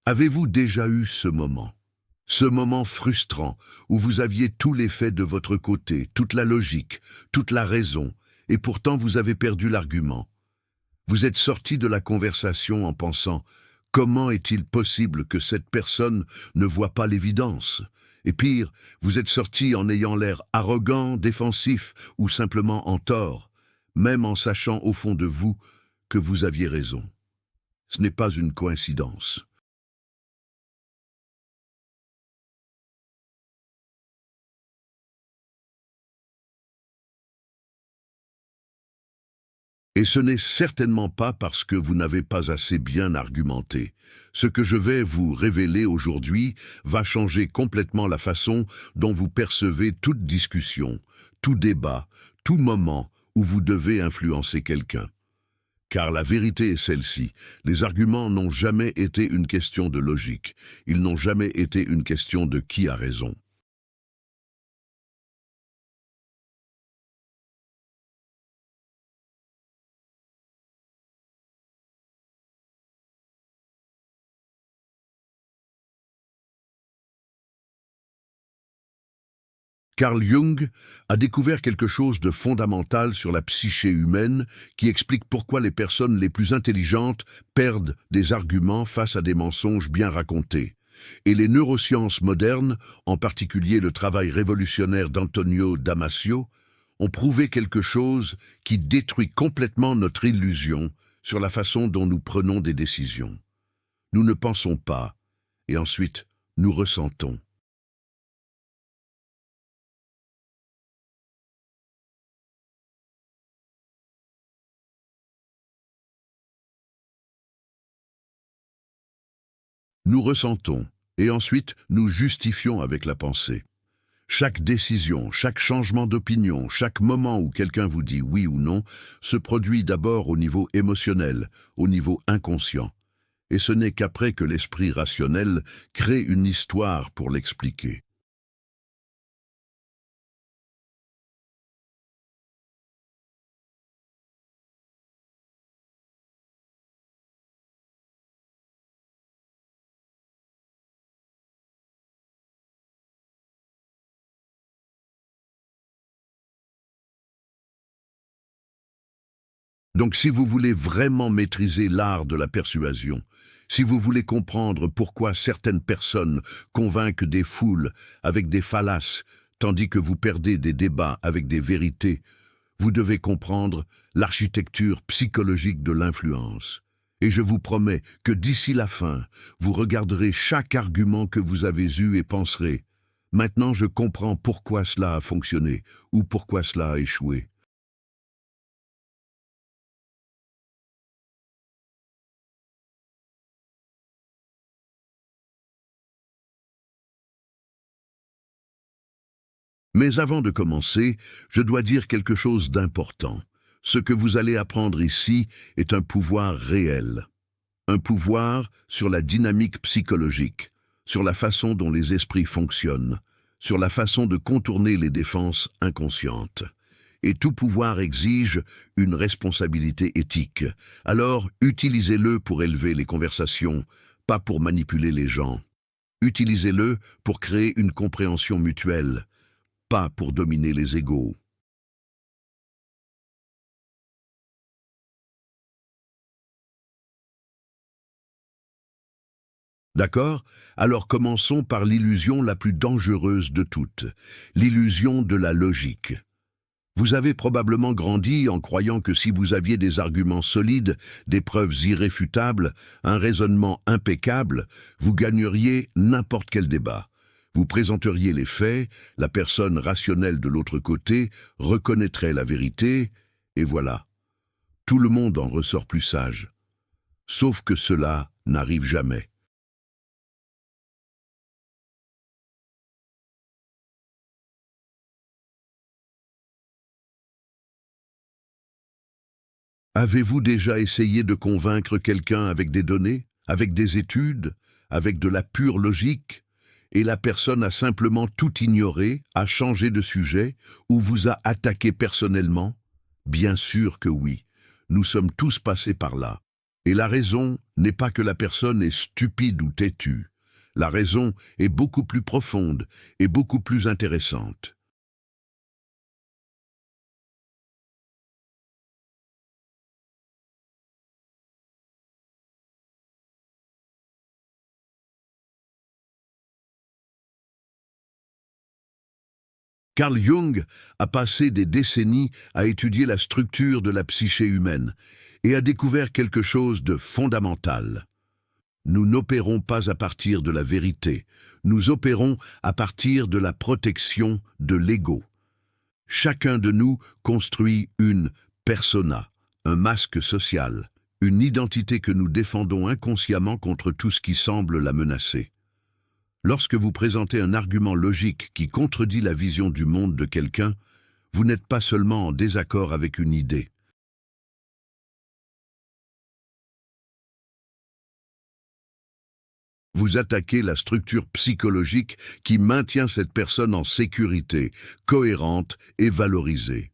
Avez-vous déjà eu ce moment? Ce moment frustrant où vous aviez tous les faits de votre côté, toute la logique, toute la raison, et pourtant vous avez perdu l'argument. Vous êtes sorti de la conversation en pensant « Comment est-il possible que cette personne ne voit pas l'évidence ?» Et pire, vous êtes sorti en ayant l'air arrogant, défensif ou simplement en tort, même en sachant au fond de vous que vous aviez raison. Ce n'est pas une coïncidence. Et ce n'est certainement pas parce que vous n'avez pas assez bien argumenté. Ce que je vais vous révéler aujourd'hui va changer complètement la façon dont vous percevez toute discussion, tout débat, tout moment où vous devez influencer quelqu'un. Car la vérité est celle-ci, les arguments n'ont jamais été une question de logique, ils n'ont jamais été une question de qui a raison. Carl Jung a découvert quelque chose de fondamental sur la psyché humaine qui explique pourquoi les personnes les plus intelligentes perdent des arguments face à des mensonges bien racontés. Et les neurosciences modernes, en particulier le travail révolutionnaire d'Antonio Damasio, ont prouvé quelque chose qui détruit complètement notre illusion sur la façon dont nous prenons des décisions. Nous ne pensons pas, et ensuite nous ressentons. Nous ressentons, et ensuite nous justifions avec la pensée. Chaque décision, chaque changement d'opinion, chaque moment où quelqu'un vous dit oui ou non, se produit d'abord au niveau émotionnel, au niveau inconscient. Et ce n'est qu'après que l'esprit rationnel crée une histoire pour l'expliquer. Donc si vous voulez vraiment maîtriser l'art de la persuasion, si vous voulez comprendre pourquoi certaines personnes convainquent des foules avec des fallaces, tandis que vous perdez des débats avec des vérités, vous devez comprendre l'architecture psychologique de l'influence. Et je vous promets que d'ici la fin, vous regarderez chaque argument que vous avez eu et penserez « Maintenant je comprends pourquoi cela a fonctionné ou pourquoi cela a échoué ». Mais avant de commencer, je dois dire quelque chose d'important. Ce que vous allez apprendre ici est un pouvoir réel. Un pouvoir sur la dynamique psychologique, sur la façon dont les esprits fonctionnent, sur la façon de contourner les défenses inconscientes. Et tout pouvoir exige une responsabilité éthique. Alors, utilisez-le pour élever les conversations, pas pour manipuler les gens. Utilisez-le pour créer une compréhension mutuelle, pas pour dominer les égos. D'accord? Alors commençons par l'illusion la plus dangereuse de toutes, l'illusion de la logique. Vous avez probablement grandi en croyant que si vous aviez des arguments solides, des preuves irréfutables, un raisonnement impeccable, vous gagneriez n'importe quel débat. Vous présenteriez les faits, la personne rationnelle de l'autre côté reconnaîtrait la vérité, et voilà. Tout le monde en ressort plus sage. Sauf que cela n'arrive jamais. Avez-vous déjà essayé de convaincre quelqu'un avec des données, avec des études, avec de la pure logique, et la personne a simplement tout ignoré, a changé de sujet, ou vous a attaqué personnellement? Bien sûr que oui. Nous sommes tous passés par là. Et la raison n'est pas que la personne est stupide ou têtue. La raison est beaucoup plus profonde et beaucoup plus intéressante. Carl Jung a passé des décennies à étudier la structure de la psyché humaine et a découvert quelque chose de fondamental. Nous n'opérons pas à partir de la vérité, nous opérons à partir de la protection de l'ego. Chacun de nous construit une persona, un masque social, une identité que nous défendons inconsciemment contre tout ce qui semble la menacer. Lorsque vous présentez un argument logique qui contredit la vision du monde de quelqu'un, vous n'êtes pas seulement en désaccord avec une idée. Vous attaquez la structure psychologique qui maintient cette personne en sécurité, cohérente et valorisée.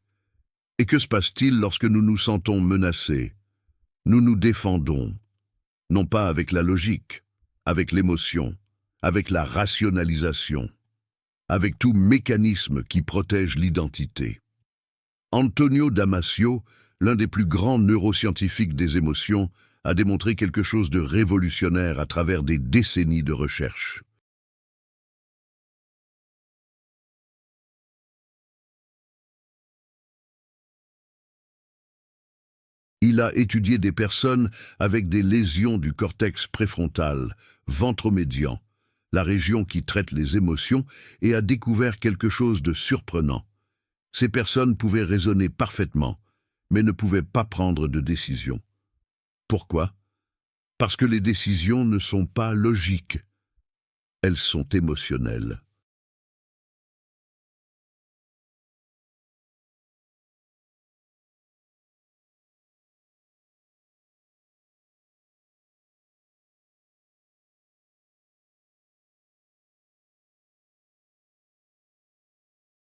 Et que se passe-t-il lorsque nous nous sentons menacés? Nous nous défendons, non pas avec la logique, avec l'émotion, avec la rationalisation, avec tout mécanisme qui protège l'identité. Antonio Damasio, l'un des plus grands neuroscientifiques des émotions, a démontré quelque chose de révolutionnaire à travers des décennies de recherche. Il a étudié des personnes avec des lésions du cortex préfrontal, ventromédian, la région qui traite les émotions, et a découvert quelque chose de surprenant. Ces personnes pouvaient raisonner parfaitement, mais ne pouvaient pas prendre de décision. Pourquoi? Parce que les décisions ne sont pas logiques, elles sont émotionnelles.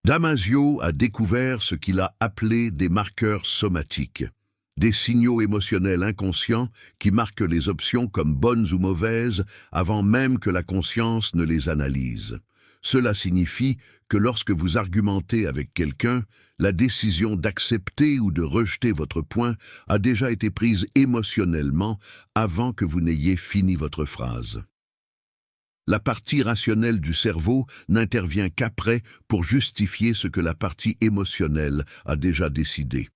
Damasio a découvert ce qu'il a appelé des marqueurs somatiques, des signaux émotionnels inconscients qui marquent les options comme bonnes ou mauvaises avant même que la conscience ne les analyse. Cela signifie que lorsque vous argumentez avec quelqu'un, la décision d'accepter ou de rejeter votre point a déjà été prise émotionnellement avant que vous n'ayez fini votre phrase. La partie rationnelle du cerveau n'intervient qu'après pour justifier ce que la partie émotionnelle a déjà décidé.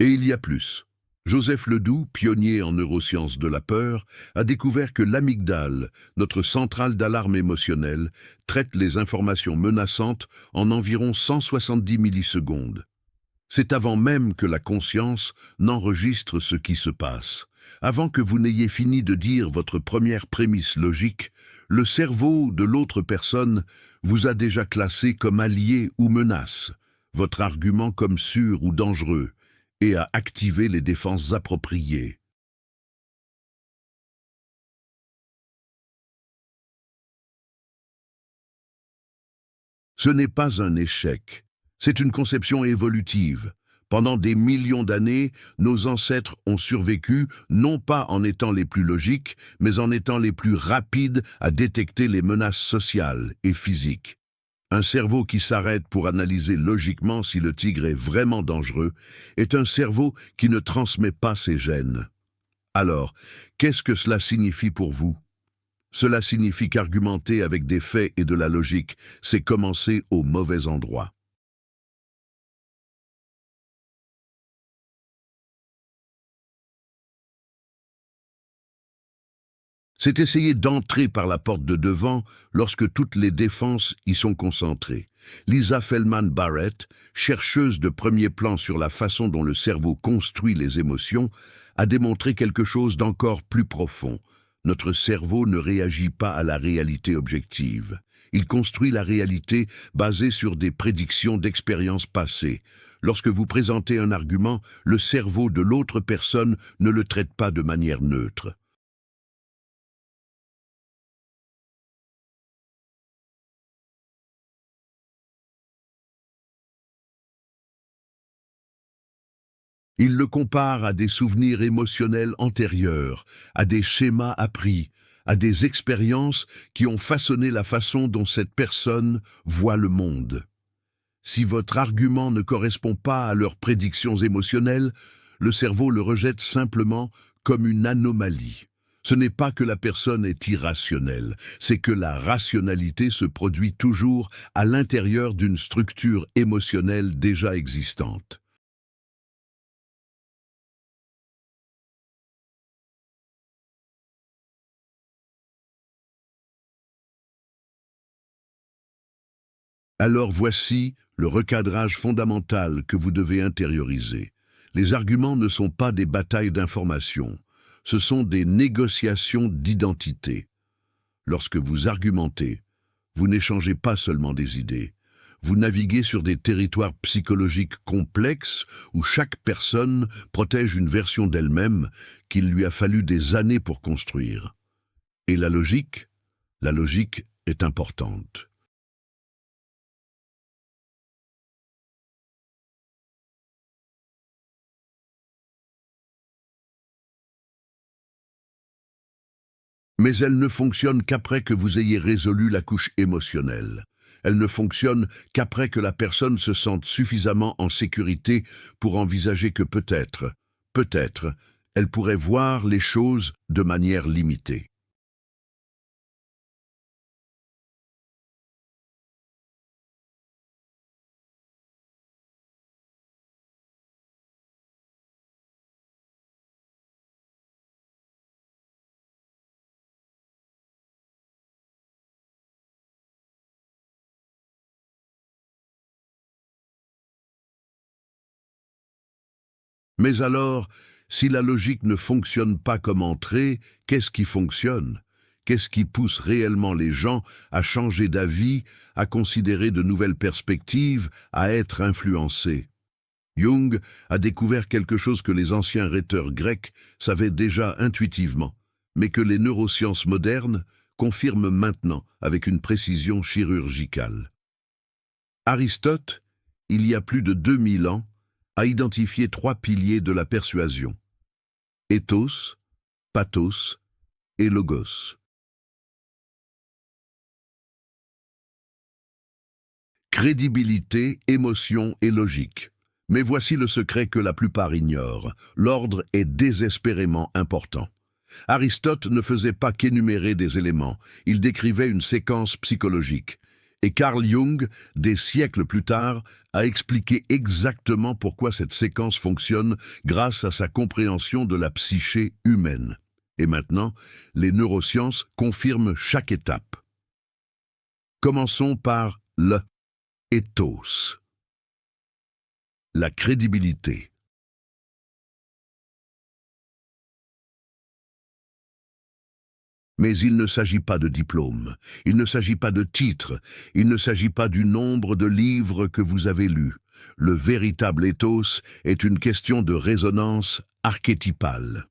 Et il y a plus. Joseph Ledoux, pionnier en neurosciences de la peur, a découvert que l'amygdale, notre centrale d'alarme émotionnelle, traite les informations menaçantes en environ 170 millisecondes. C'est avant même que la conscience n'enregistre ce qui se passe. Avant que vous n'ayez fini de dire votre première prémisse logique, le cerveau de l'autre personne vous a déjà classé comme allié ou menace, votre argument comme sûr ou dangereux, et a activé les défenses appropriées. Ce n'est pas un échec, c'est une conception évolutive. Pendant des millions d'années, nos ancêtres ont survécu non pas en étant les plus logiques, mais en étant les plus rapides à détecter les menaces sociales et physiques. Un cerveau qui s'arrête pour analyser logiquement si le tigre est vraiment dangereux est un cerveau qui ne transmet pas ses gènes. Alors, qu'est-ce que cela signifie pour vous? Cela signifie qu'argumenter avec des faits et de la logique, c'est commencer au mauvais endroit. C'est essayer d'entrer par la porte de devant lorsque toutes les défenses y sont concentrées. Lisa Feldman Barrett, chercheuse de premier plan sur la façon dont le cerveau construit les émotions, a démontré quelque chose d'encore plus profond. Notre cerveau ne réagit pas à la réalité objective. Il construit la réalité basée sur des prédictions d'expériences passées. Lorsque vous présentez un argument, le cerveau de l'autre personne ne le traite pas de manière neutre. Il le compare à des souvenirs émotionnels antérieurs, à des schémas appris, à des expériences qui ont façonné la façon dont cette personne voit le monde. Si votre argument ne correspond pas à leurs prédictions émotionnelles, le cerveau le rejette simplement comme une anomalie. Ce n'est pas que la personne est irrationnelle, c'est que la rationalité se produit toujours à l'intérieur d'une structure émotionnelle déjà existante. Alors voici le recadrage fondamental que vous devez intérioriser. Les arguments ne sont pas des batailles d'information, ce sont des négociations d'identité. Lorsque vous argumentez, vous n'échangez pas seulement des idées. Vous naviguez sur des territoires psychologiques complexes où chaque personne protège une version d'elle-même qu'il lui a fallu des années pour construire. Et la logique est importante. Mais elle ne fonctionne qu'après que vous ayez résolu la couche émotionnelle. Elle ne fonctionne qu'après que la personne se sente suffisamment en sécurité pour envisager que peut-être, elle pourrait voir les choses de manière limitée. Mais alors, si la logique ne fonctionne pas comme entrée, qu'est-ce qui fonctionne? Qu'est-ce qui pousse réellement les gens à changer d'avis, à considérer de nouvelles perspectives, à être influencés? Jung a découvert quelque chose que les anciens rhéteurs grecs savaient déjà intuitivement, mais que les neurosciences modernes confirment maintenant avec une précision chirurgicale. Aristote, il y a plus de 2000 ans, a identifié trois piliers de la persuasion: ethos, pathos et logos. Crédibilité, émotion et logique. Mais voici le secret que la plupart ignorent. L'ordre est désespérément important. Aristote ne faisait pas qu'énumérer des éléments, il décrivait une séquence psychologique. Et Carl Jung, des siècles plus tard, a expliqué exactement pourquoi cette séquence fonctionne grâce à sa compréhension de la psyché humaine. Et maintenant, les neurosciences confirment chaque étape. Commençons par le ethos. La crédibilité. Mais il ne s'agit pas de diplôme, il ne s'agit pas de titre, il ne s'agit pas du nombre de livres que vous avez lus. Le véritable ethos est une question de résonance archétypale.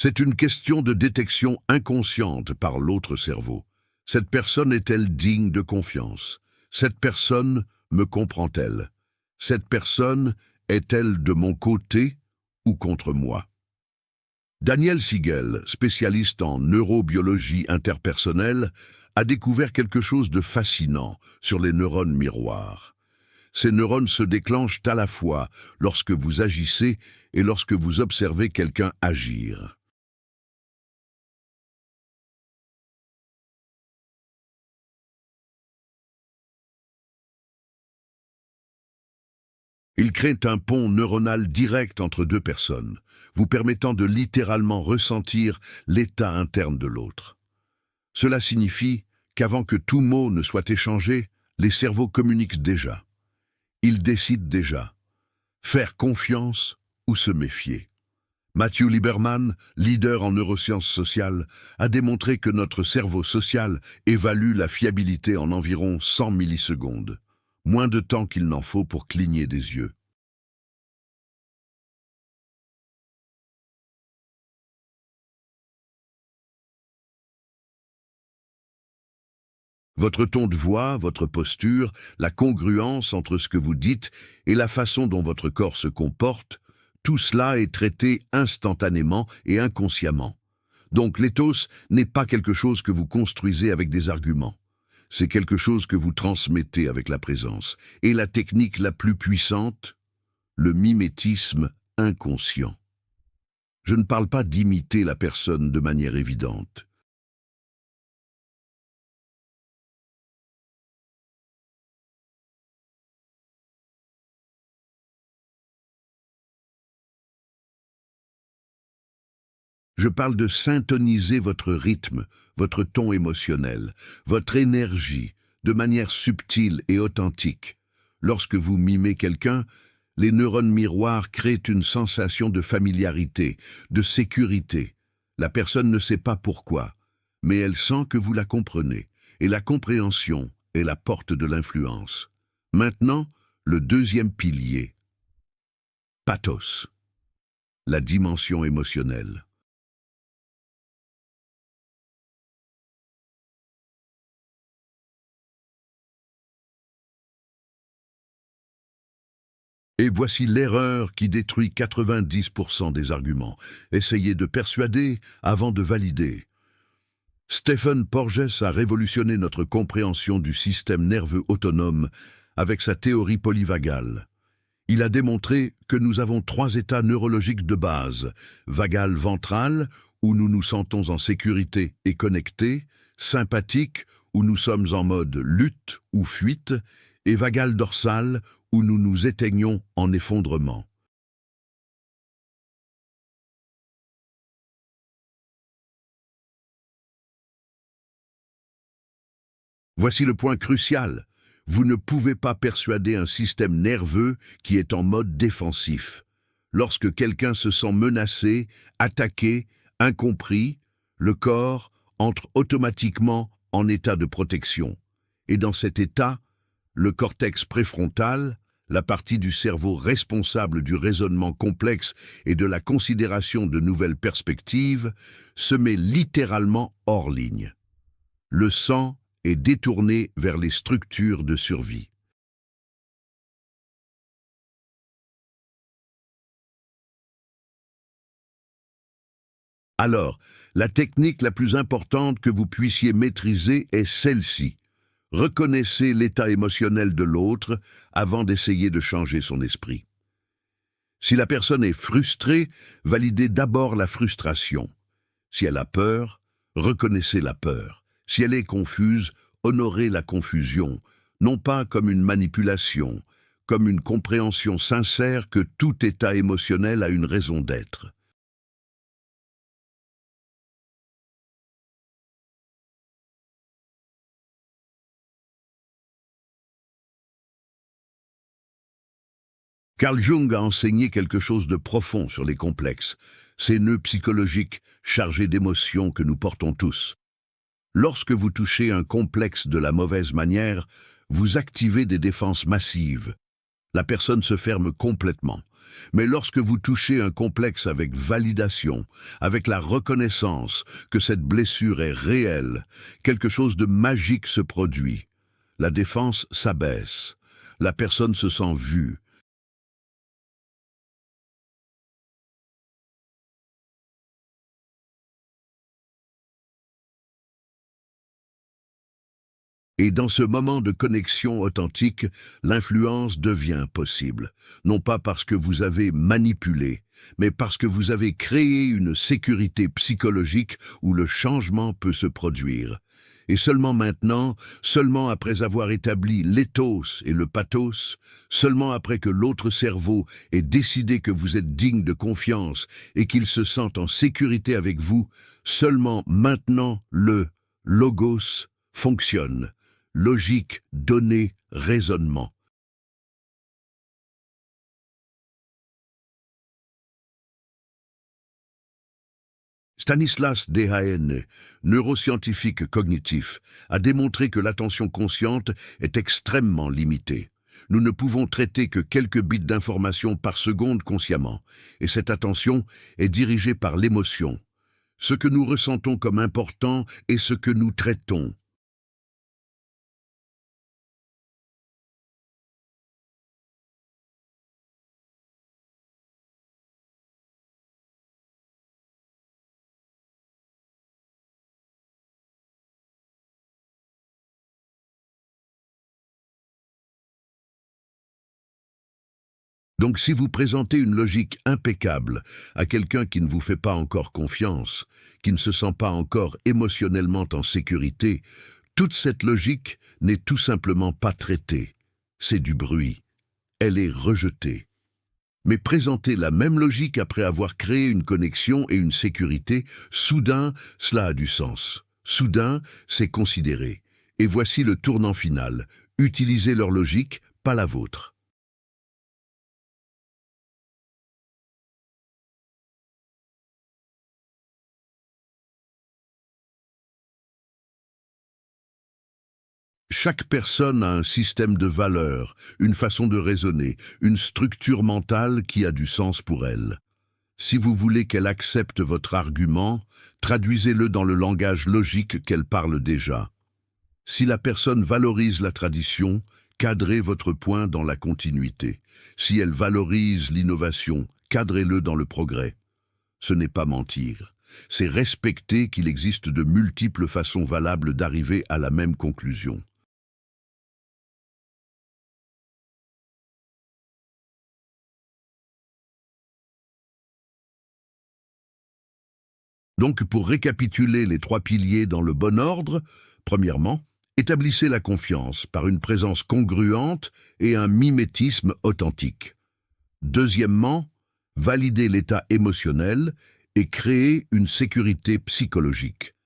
C'est une question de détection inconsciente par l'autre cerveau. Cette personne est-elle digne de confiance? Cette personne me comprend-elle? Cette personne est-elle de mon côté ou contre moi? Daniel Siegel, spécialiste en neurobiologie interpersonnelle, a découvert quelque chose de fascinant sur les neurones miroirs. Ces neurones se déclenchent à la fois lorsque vous agissez et lorsque vous observez quelqu'un agir. Il crée un pont neuronal direct entre deux personnes, vous permettant de littéralement ressentir l'état interne de l'autre. Cela signifie qu'avant que tout mot ne soit échangé, les cerveaux communiquent déjà. Ils décident déjà. Faire confiance ou se méfier. Matthew Lieberman, leader en neurosciences sociales, a démontré que notre cerveau social évalue la fiabilité en environ 100 millisecondes, moins de temps qu'il n'en faut pour cligner des yeux. Votre ton de voix, votre posture, la congruence entre ce que vous dites et la façon dont votre corps se comporte, tout cela est traité instantanément et inconsciemment. Donc l'éthos n'est pas quelque chose que vous construisez avec des arguments. C'est quelque chose que vous transmettez avec la présence. Et la technique la plus puissante, le mimétisme inconscient. Je ne parle pas d'imiter la personne de manière évidente. Je parle de syntoniser votre rythme, votre ton émotionnel, votre énergie, de manière subtile et authentique. Lorsque vous mimez quelqu'un, les neurones miroirs créent une sensation de familiarité, de sécurité. La personne ne sait pas pourquoi, mais elle sent que vous la comprenez, et la compréhension est la porte de l'influence. Maintenant, le deuxième pilier. Pathos, la dimension émotionnelle. Et voici l'erreur qui détruit 90% des arguments. Essayez de persuader avant de valider. Stephen Porges a révolutionné notre compréhension du système nerveux autonome avec sa théorie polyvagale. Il a démontré que nous avons 3 états neurologiques de base: vagal ventral, où nous nous sentons en sécurité et connectés, sympathique, où nous sommes en mode lutte ou fuite, et vagal dorsal, où nous nous éteignons en effondrement. Voici le point crucial. Vous ne pouvez pas persuader un système nerveux qui est en mode défensif. Lorsque quelqu'un se sent menacé, attaqué, incompris, le corps entre automatiquement en état de protection. Et dans cet état, le cortex préfrontal, la partie du cerveau responsable du raisonnement complexe et de la considération de nouvelles perspectives, se met littéralement hors ligne. Le sang est détourné vers les structures de survie. Alors, la technique la plus importante que vous puissiez maîtriser est celle-ci. Reconnaissez l'état émotionnel de l'autre avant d'essayer de changer son esprit. Si la personne est frustrée, validez d'abord la frustration. Si elle a peur, reconnaissez la peur. Si elle est confuse, honorez la confusion, non pas comme une manipulation, comme une compréhension sincère que tout état émotionnel a une raison d'être. Carl Jung a enseigné quelque chose de profond sur les complexes, ces nœuds psychologiques chargés d'émotions que nous portons tous. Lorsque vous touchez un complexe de la mauvaise manière, vous activez des défenses massives. La personne se ferme complètement. Mais lorsque vous touchez un complexe avec validation, avec la reconnaissance que cette blessure est réelle, quelque chose de magique se produit. La défense s'abaisse. La personne se sent vue. Et dans ce moment de connexion authentique, l'influence devient possible. Non pas parce que vous avez manipulé, mais parce que vous avez créé une sécurité psychologique où le changement peut se produire. Et seulement maintenant, seulement après avoir établi l'éthos et le pathos, seulement après que l'autre cerveau ait décidé que vous êtes digne de confiance et qu'il se sente en sécurité avec vous, seulement maintenant le logos fonctionne. Logique, donnée, raisonnement. Stanislas Dehaene, neuroscientifique cognitif, a démontré que l'attention consciente est extrêmement limitée. Nous ne pouvons traiter que quelques bits d'information par seconde consciemment, et cette attention est dirigée par l'émotion. Ce que nous ressentons comme important est ce que nous traitons. Donc si vous présentez une logique impeccable à quelqu'un qui ne vous fait pas encore confiance, qui ne se sent pas encore émotionnellement en sécurité, toute cette logique n'est tout simplement pas traitée. C'est du bruit. Elle est rejetée. Mais présenter la même logique après avoir créé une connexion et une sécurité, soudain, cela a du sens. Soudain, c'est considéré. Et voici le tournant final. Utilisez leur logique, pas la vôtre. Chaque personne a un système de valeurs, une façon de raisonner, une structure mentale qui a du sens pour elle. Si vous voulez qu'elle accepte votre argument, traduisez-le dans le langage logique qu'elle parle déjà. Si la personne valorise la tradition, cadrez votre point dans la continuité. Si elle valorise l'innovation, cadrez-le dans le progrès. Ce n'est pas mentir. C'est respecter qu'il existe de multiples façons valables d'arriver à la même conclusion. Donc, pour récapituler les trois piliers dans le bon ordre, premièrement, établissez la confiance par une présence congruente et un mimétisme authentique. Deuxièmement, validez l'état émotionnel et créez une sécurité psychologique.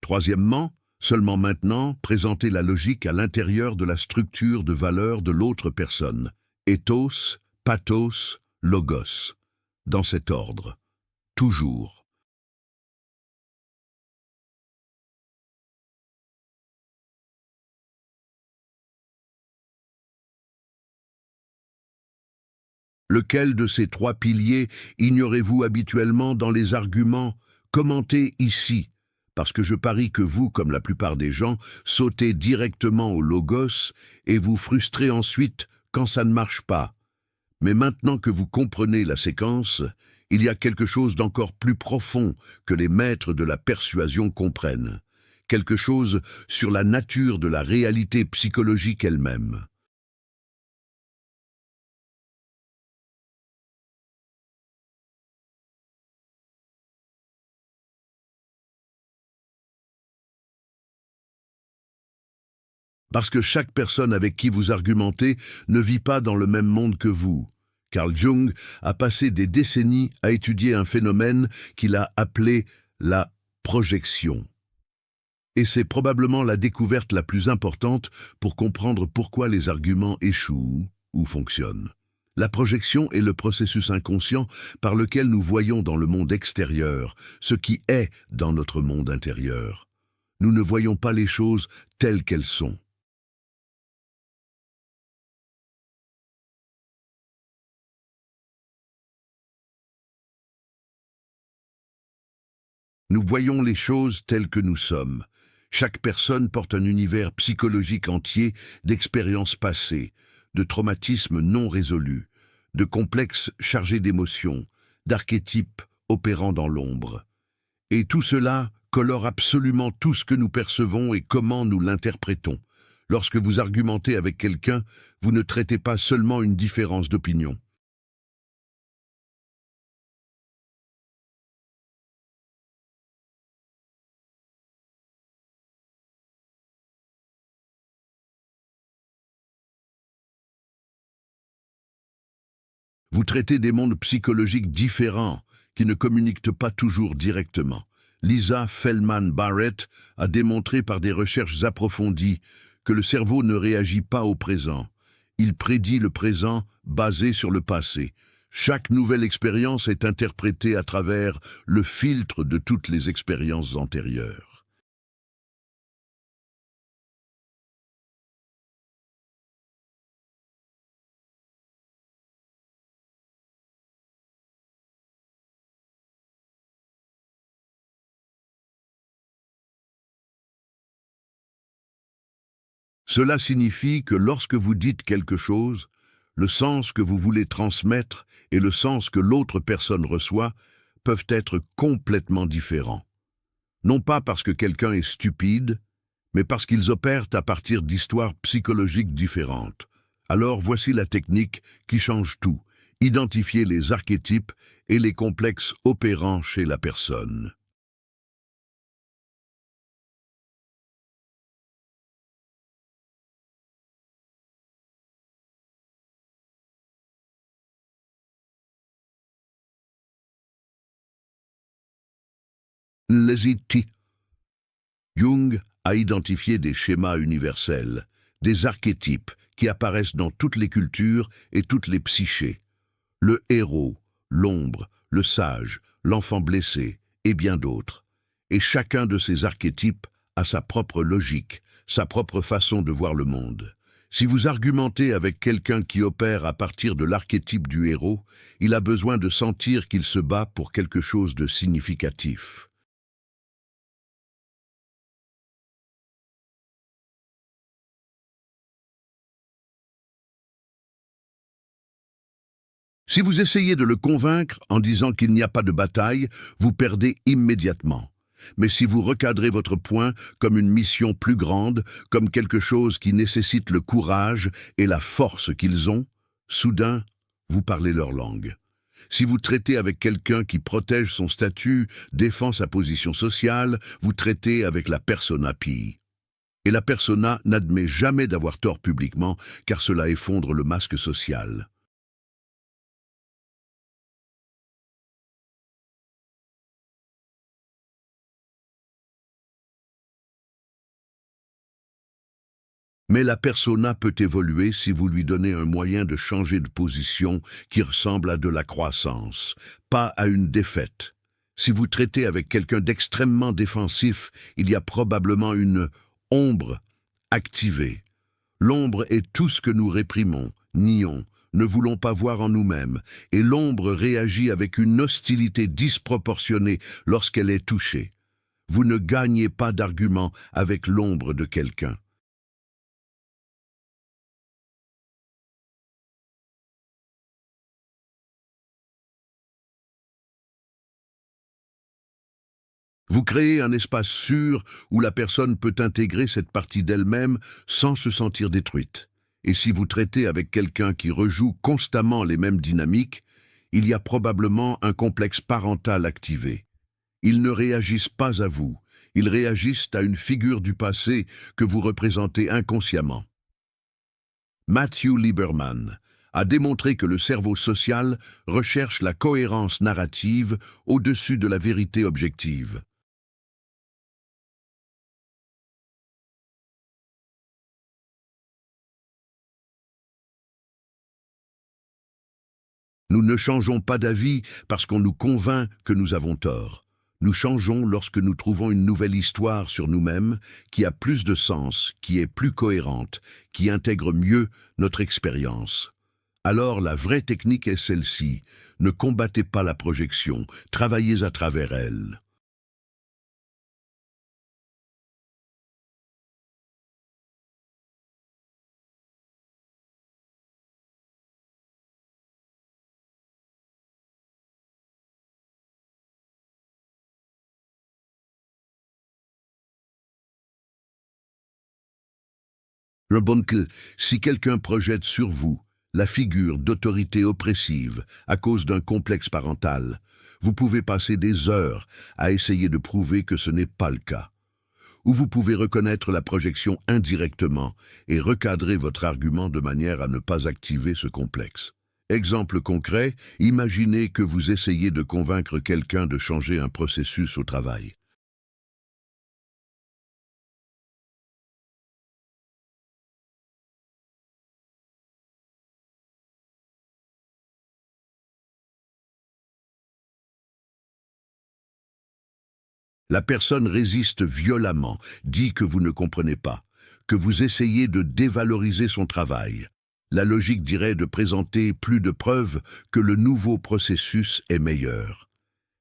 Troisièmement, seulement maintenant, présentez la logique à l'intérieur de la structure de valeur de l'autre personne. Ethos, pathos, logos. Dans cet ordre. Toujours. Lequel de ces trois piliers ignorez-vous habituellement dans les arguments? Commentez ici, parce que je parie que vous, comme la plupart des gens, sautez directement au logos et vous frustrez ensuite quand ça ne marche pas. Mais maintenant que vous comprenez la séquence, il y a quelque chose d'encore plus profond que les maîtres de la persuasion comprennent. Quelque chose sur la nature de la réalité psychologique elle-même. Parce que chaque personne avec qui vous argumentez ne vit pas dans le même monde que vous. Carl Jung a passé des décennies à étudier un phénomène qu'il a appelé la projection. Et c'est probablement la découverte la plus importante pour comprendre pourquoi les arguments échouent ou fonctionnent. La projection est le processus inconscient par lequel nous voyons dans le monde extérieur ce qui est dans notre monde intérieur. Nous ne voyons pas les choses telles qu'elles sont. Nous voyons les choses telles que nous sommes. Chaque personne porte un univers psychologique entier d'expériences passées, de traumatismes non résolus, de complexes chargés d'émotions, d'archétypes opérant dans l'ombre. Et tout cela colore absolument tout ce que nous percevons et comment nous l'interprétons. Lorsque vous argumentez avec quelqu'un, vous ne traitez pas seulement une différence d'opinion. Vous traitez des mondes psychologiques différents qui ne communiquent pas toujours directement. Lisa Feldman-Barrett a démontré par des recherches approfondies que le cerveau ne réagit pas au présent. Il prédit le présent basé sur le passé. Chaque nouvelle expérience est interprétée à travers le filtre de toutes les expériences antérieures. Cela signifie que lorsque vous dites quelque chose, le sens que vous voulez transmettre et le sens que l'autre personne reçoit peuvent être complètement différents. Non pas parce que quelqu'un est stupide, mais parce qu'ils opèrent à partir d'histoires psychologiques différentes. Alors voici la technique qui change tout: identifier les archétypes et les complexes opérants chez la personne. Les IT. Jung a identifié des schémas universels, des archétypes qui apparaissent dans toutes les cultures et toutes les psychés. Le héros, l'ombre, le sage, l'enfant blessé et bien d'autres. Et chacun de ces archétypes a sa propre logique, sa propre façon de voir le monde. Si vous argumentez avec quelqu'un qui opère à partir de l'archétype du héros, il a besoin de sentir qu'il se bat pour quelque chose de significatif. Si vous essayez de le convaincre en disant qu'il n'y a pas de bataille, vous perdez immédiatement. Mais si vous recadrez votre point comme une mission plus grande, comme quelque chose qui nécessite le courage et la force qu'ils ont, soudain, vous parlez leur langue. Si vous traitez avec quelqu'un qui protège son statut, défend sa position sociale, vous traitez avec la persona pie. Et la persona n'admet jamais d'avoir tort publiquement, car cela effondre le masque social. Mais la persona peut évoluer si vous lui donnez un moyen de changer de position qui ressemble à de la croissance, pas à une défaite. Si vous traitez avec quelqu'un d'extrêmement défensif, il y a probablement une ombre activée. L'ombre est tout ce que nous réprimons, nions, ne voulons pas voir en nous-mêmes, et l'ombre réagit avec une hostilité disproportionnée lorsqu'elle est touchée. Vous ne gagnez pas d'argument avec l'ombre de quelqu'un. Vous créez un espace sûr où la personne peut intégrer cette partie d'elle-même sans se sentir détruite. Et si vous traitez avec quelqu'un qui rejoue constamment les mêmes dynamiques, il y a probablement un complexe parental activé. Ils ne réagissent pas à vous, ils réagissent à une figure du passé que vous représentez inconsciemment. Matthew Lieberman a démontré que le cerveau social recherche la cohérence narrative au-dessus de la vérité objective. Nous ne changeons pas d'avis parce qu'on nous convainc que nous avons tort. Nous changeons lorsque nous trouvons une nouvelle histoire sur nous-mêmes qui a plus de sens, qui est plus cohérente, qui intègre mieux notre expérience. Alors la vraie technique est celle-ci. Ne combattez pas la projection, travaillez à travers elle. Le bon que, si quelqu'un projette sur vous la figure d'autorité oppressive à cause d'un complexe parental, vous pouvez passer des heures à essayer de prouver que ce n'est pas le cas. Ou vous pouvez reconnaître la projection indirectement et recadrer votre argument de manière à ne pas activer ce complexe. Exemple concret, imaginez que vous essayez de convaincre quelqu'un de changer un processus au travail. La personne résiste violemment, dit que vous ne comprenez pas, que vous essayez de dévaloriser son travail. La logique dirait de présenter plus de preuves que le nouveau processus est meilleur.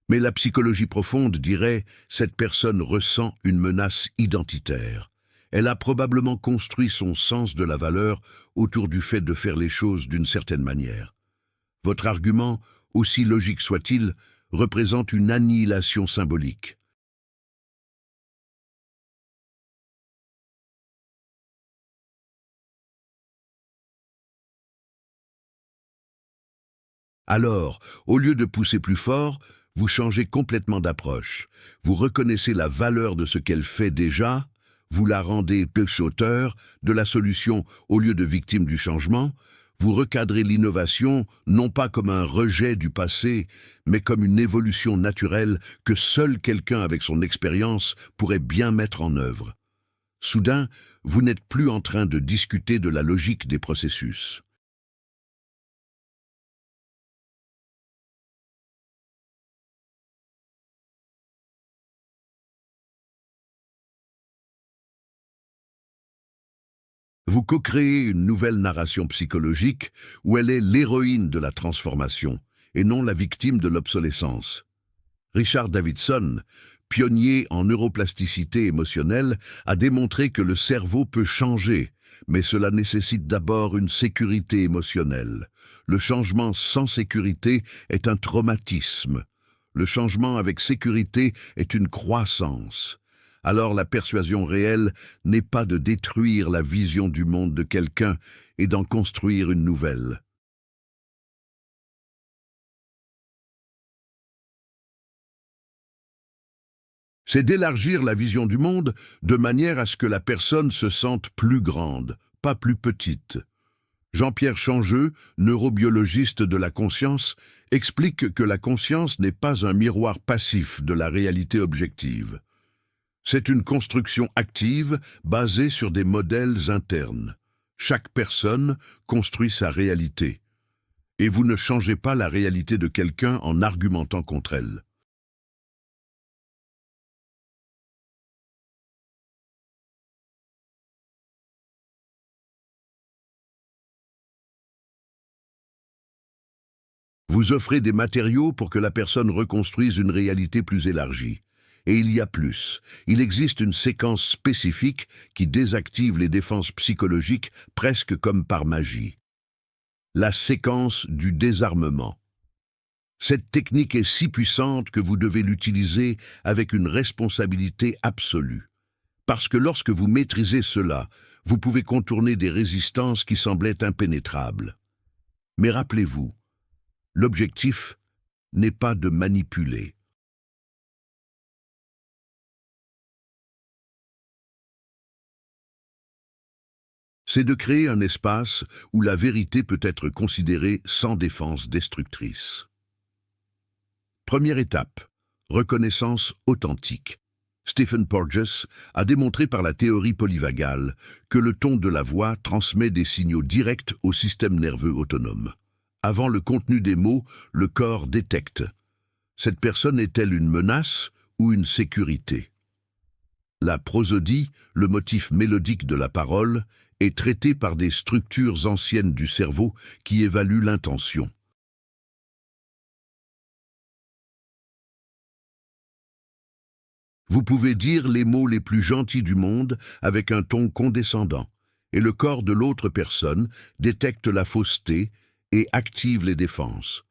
Mais la psychologie profonde dirait cette personne ressent une menace identitaire. Elle a probablement construit son sens de la valeur autour du fait de faire les choses d'une certaine manière. Votre argument, aussi logique soit-il, représente une annihilation symbolique. Alors, au lieu de pousser plus fort, vous changez complètement d'approche. Vous reconnaissez la valeur de ce qu'elle fait déjà, vous la rendez plus auteur de la solution au lieu de victime du changement, vous recadrez l'innovation non pas comme un rejet du passé, mais comme une évolution naturelle que seul quelqu'un avec son expérience pourrait bien mettre en œuvre. Soudain, vous n'êtes plus en train de discuter de la logique des processus. Vous co-créez une nouvelle narration psychologique où elle est l'héroïne de la transformation et non la victime de l'obsolescence. Richard Davidson, pionnier en neuroplasticité émotionnelle, a démontré que le cerveau peut changer, mais cela nécessite d'abord une sécurité émotionnelle. Le changement sans sécurité est un traumatisme. Le changement avec sécurité est une croissance. Alors la persuasion réelle n'est pas de détruire la vision du monde de quelqu'un et d'en construire une nouvelle. C'est d'élargir la vision du monde de manière à ce que la personne se sente plus grande, pas plus petite. Jean-Pierre Changeux, neurobiologiste de la conscience, explique que la conscience n'est pas un miroir passif de la réalité objective. C'est une construction active basée sur des modèles internes. Chaque personne construit sa réalité. Et vous ne changez pas la réalité de quelqu'un en argumentant contre elle. Vous offrez des matériaux pour que la personne reconstruise une réalité plus élargie. Et il y a plus. Il existe une séquence spécifique qui désactive les défenses psychologiques presque comme par magie. La séquence du désarmement. Cette technique est si puissante que vous devez l'utiliser avec une responsabilité absolue. Parce que lorsque vous maîtrisez cela, vous pouvez contourner des résistances qui semblaient impénétrables. Mais rappelez-vous, l'objectif n'est pas de manipuler. C'est de créer un espace où la vérité peut être considérée sans défense destructrice. Première étape, reconnaissance authentique. Stephen Porges a démontré par la théorie polyvagale que le ton de la voix transmet des signaux directs au système nerveux autonome. Avant le contenu des mots, le corps détecte. Cette personne est-elle une menace ou une sécurité? La prosodie, le motif mélodique de la parole, est traitée par des structures anciennes du cerveau qui évaluent l'intention. Vous pouvez dire les mots les plus gentils du monde avec un ton condescendant, et le corps de l'autre personne détecte la fausseté et active les défenses.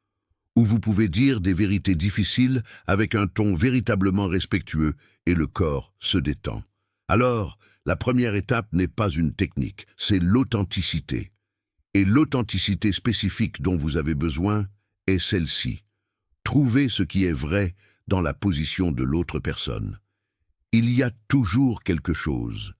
Ou vous pouvez dire des vérités difficiles avec un ton véritablement respectueux et le corps se détend. Alors, la première étape n'est pas une technique, c'est l'authenticité. Et l'authenticité spécifique dont vous avez besoin est celle-ci. Trouvez ce qui est vrai dans la position de l'autre personne. Il y a toujours quelque chose.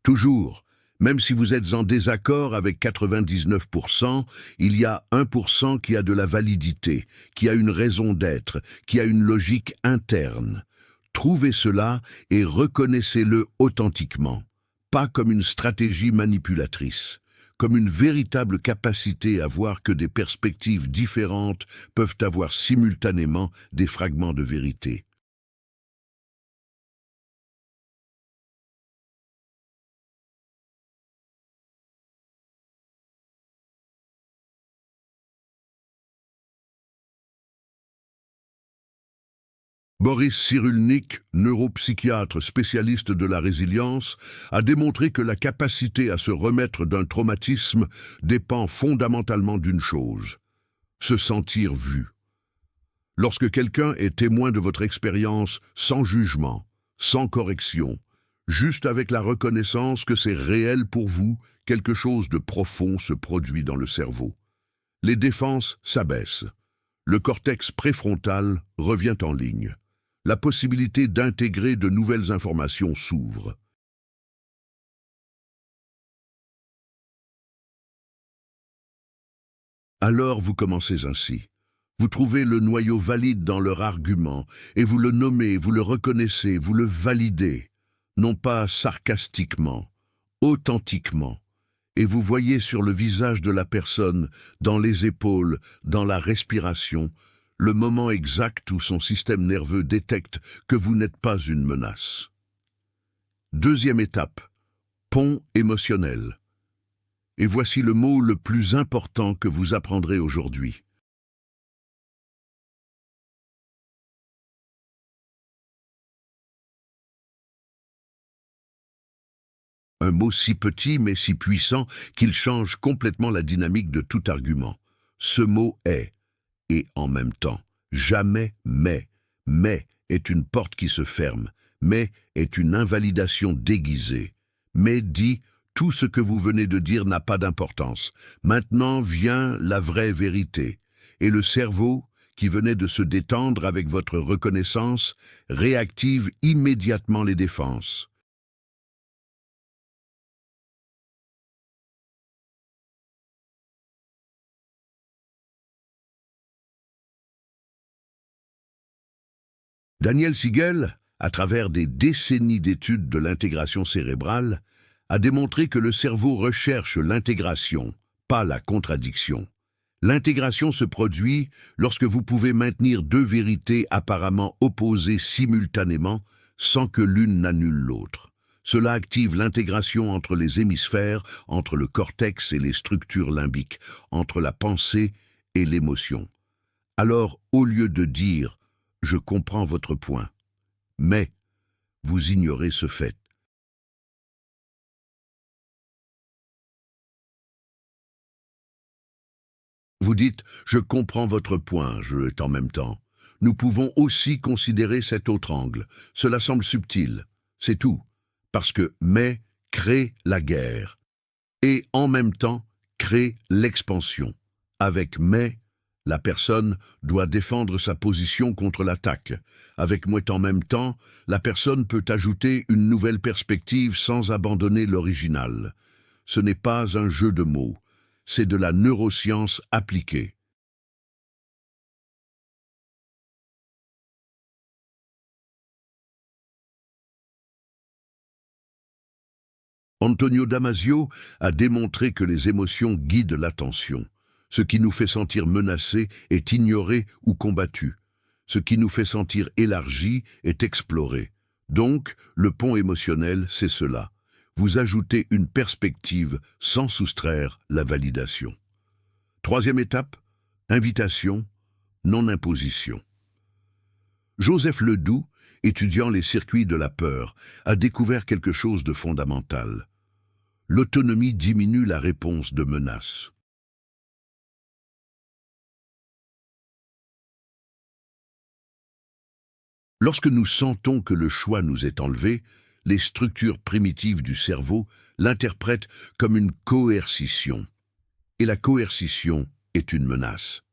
Toujours, même si vous êtes en désaccord avec 99%, il y a 1% qui a de la validité, qui a une raison d'être, qui a une logique interne. Trouvez cela et reconnaissez-le authentiquement, pas comme une stratégie manipulatrice, comme une véritable capacité à voir que des perspectives différentes peuvent avoir simultanément des fragments de vérité. Boris Cyrulnik, neuropsychiatre spécialiste de la résilience, a démontré que la capacité à se remettre d'un traumatisme dépend fondamentalement d'une chose: se sentir vu. Lorsque quelqu'un est témoin de votre expérience sans jugement, sans correction, juste avec la reconnaissance que c'est réel pour vous, quelque chose de profond se produit dans le cerveau. Les défenses s'abaissent. Le cortex préfrontal revient en ligne. La possibilité d'intégrer de nouvelles informations s'ouvre. Alors vous commencez ainsi. Vous trouvez le noyau valide dans leur argument, et vous le nommez, vous le reconnaissez, vous le validez, non pas sarcastiquement, authentiquement. Et vous voyez sur le visage de la personne, dans les épaules, dans la respiration, le moment exact où son système nerveux détecte que vous n'êtes pas une menace. Deuxième étape, pont émotionnel. Et voici le mot le plus important que vous apprendrez aujourd'hui. Un mot si petit mais si puissant qu'il change complètement la dynamique de tout argument. Ce mot est, et en même temps, jamais mais. Mais est une porte qui se ferme. Mais est une invalidation déguisée. Mais dit, tout ce que vous venez de dire n'a pas d'importance. Maintenant vient la vraie vérité. Et le cerveau, qui venait de se détendre avec votre reconnaissance, réactive immédiatement les défenses. Daniel Siegel, à travers des décennies d'études de l'intégration cérébrale, a démontré que le cerveau recherche l'intégration, pas la contradiction. L'intégration se produit lorsque vous pouvez maintenir deux vérités apparemment opposées simultanément sans que l'une n'annule l'autre. Cela active l'intégration entre les hémisphères, entre le cortex et les structures limbiques, entre la pensée et l'émotion. Alors, au lieu de dire « je comprends votre point », mais vous ignorez ce fait. Vous dites « je comprends votre point », je est en même temps. Nous pouvons aussi considérer cet autre angle. Cela semble subtil. C'est tout. Parce que « mais » crée la guerre. Et en même temps, crée l'expansion. Avec « mais », la personne doit défendre sa position contre l'attaque. Avec « mais » en même temps, la personne peut ajouter une nouvelle perspective sans abandonner l'original. Ce n'est pas un jeu de mots. C'est de la neuroscience appliquée. Antonio Damasio a démontré que les émotions guident l'attention. Ce qui nous fait sentir menacés est ignoré ou combattu. Ce qui nous fait sentir élargi est exploré. Donc, le pont émotionnel, c'est cela. Vous ajoutez une perspective sans soustraire la validation. Troisième étape, invitation, non-imposition. Joseph Ledoux, étudiant les circuits de la peur, a découvert quelque chose de fondamental. L'autonomie diminue la réponse de menace. Lorsque nous sentons que le choix nous est enlevé, les structures primitives du cerveau l'interprètent comme une coercition. Et la coercition est une menace.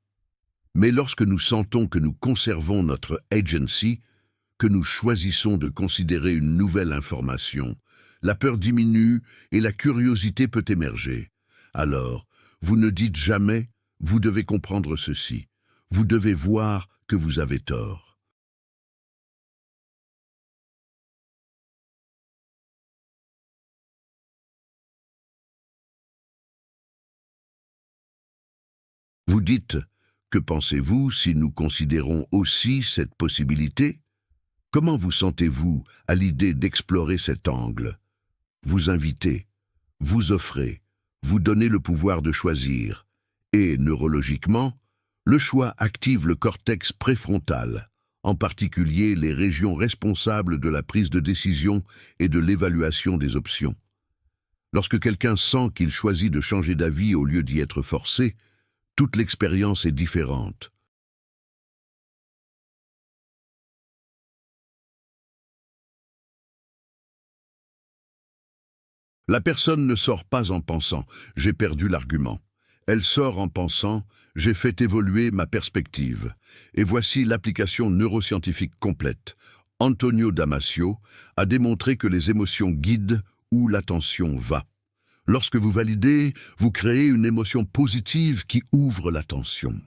Mais lorsque nous sentons que nous conservons notre agency, que nous choisissons de considérer une nouvelle information, la peur diminue et la curiosité peut émerger. Alors, vous ne dites jamais « vous devez comprendre ceci ». Vous devez voir que vous avez tort. dites « Que pensez-vous si nous considérons aussi cette possibilité ?» Comment vous sentez-vous à l'idée d'explorer cet angle? Vous invitez, vous offrez, vous donnez le pouvoir de choisir. Et, neurologiquement, le choix active le cortex préfrontal, en particulier les régions responsables de la prise de décision et de l'évaluation des options. Lorsque quelqu'un sent qu'il choisit de changer d'avis au lieu d'y être forcé, toute l'expérience est différente. La personne ne sort pas en pensant « j'ai perdu l'argument ». Elle sort en pensant « j'ai fait évoluer ma perspective ». Et voici l'application neuroscientifique complète. Antonio Damasio a démontré que les émotions guident où l'attention va. Lorsque vous validez, vous créez une émotion positive qui ouvre l'attention.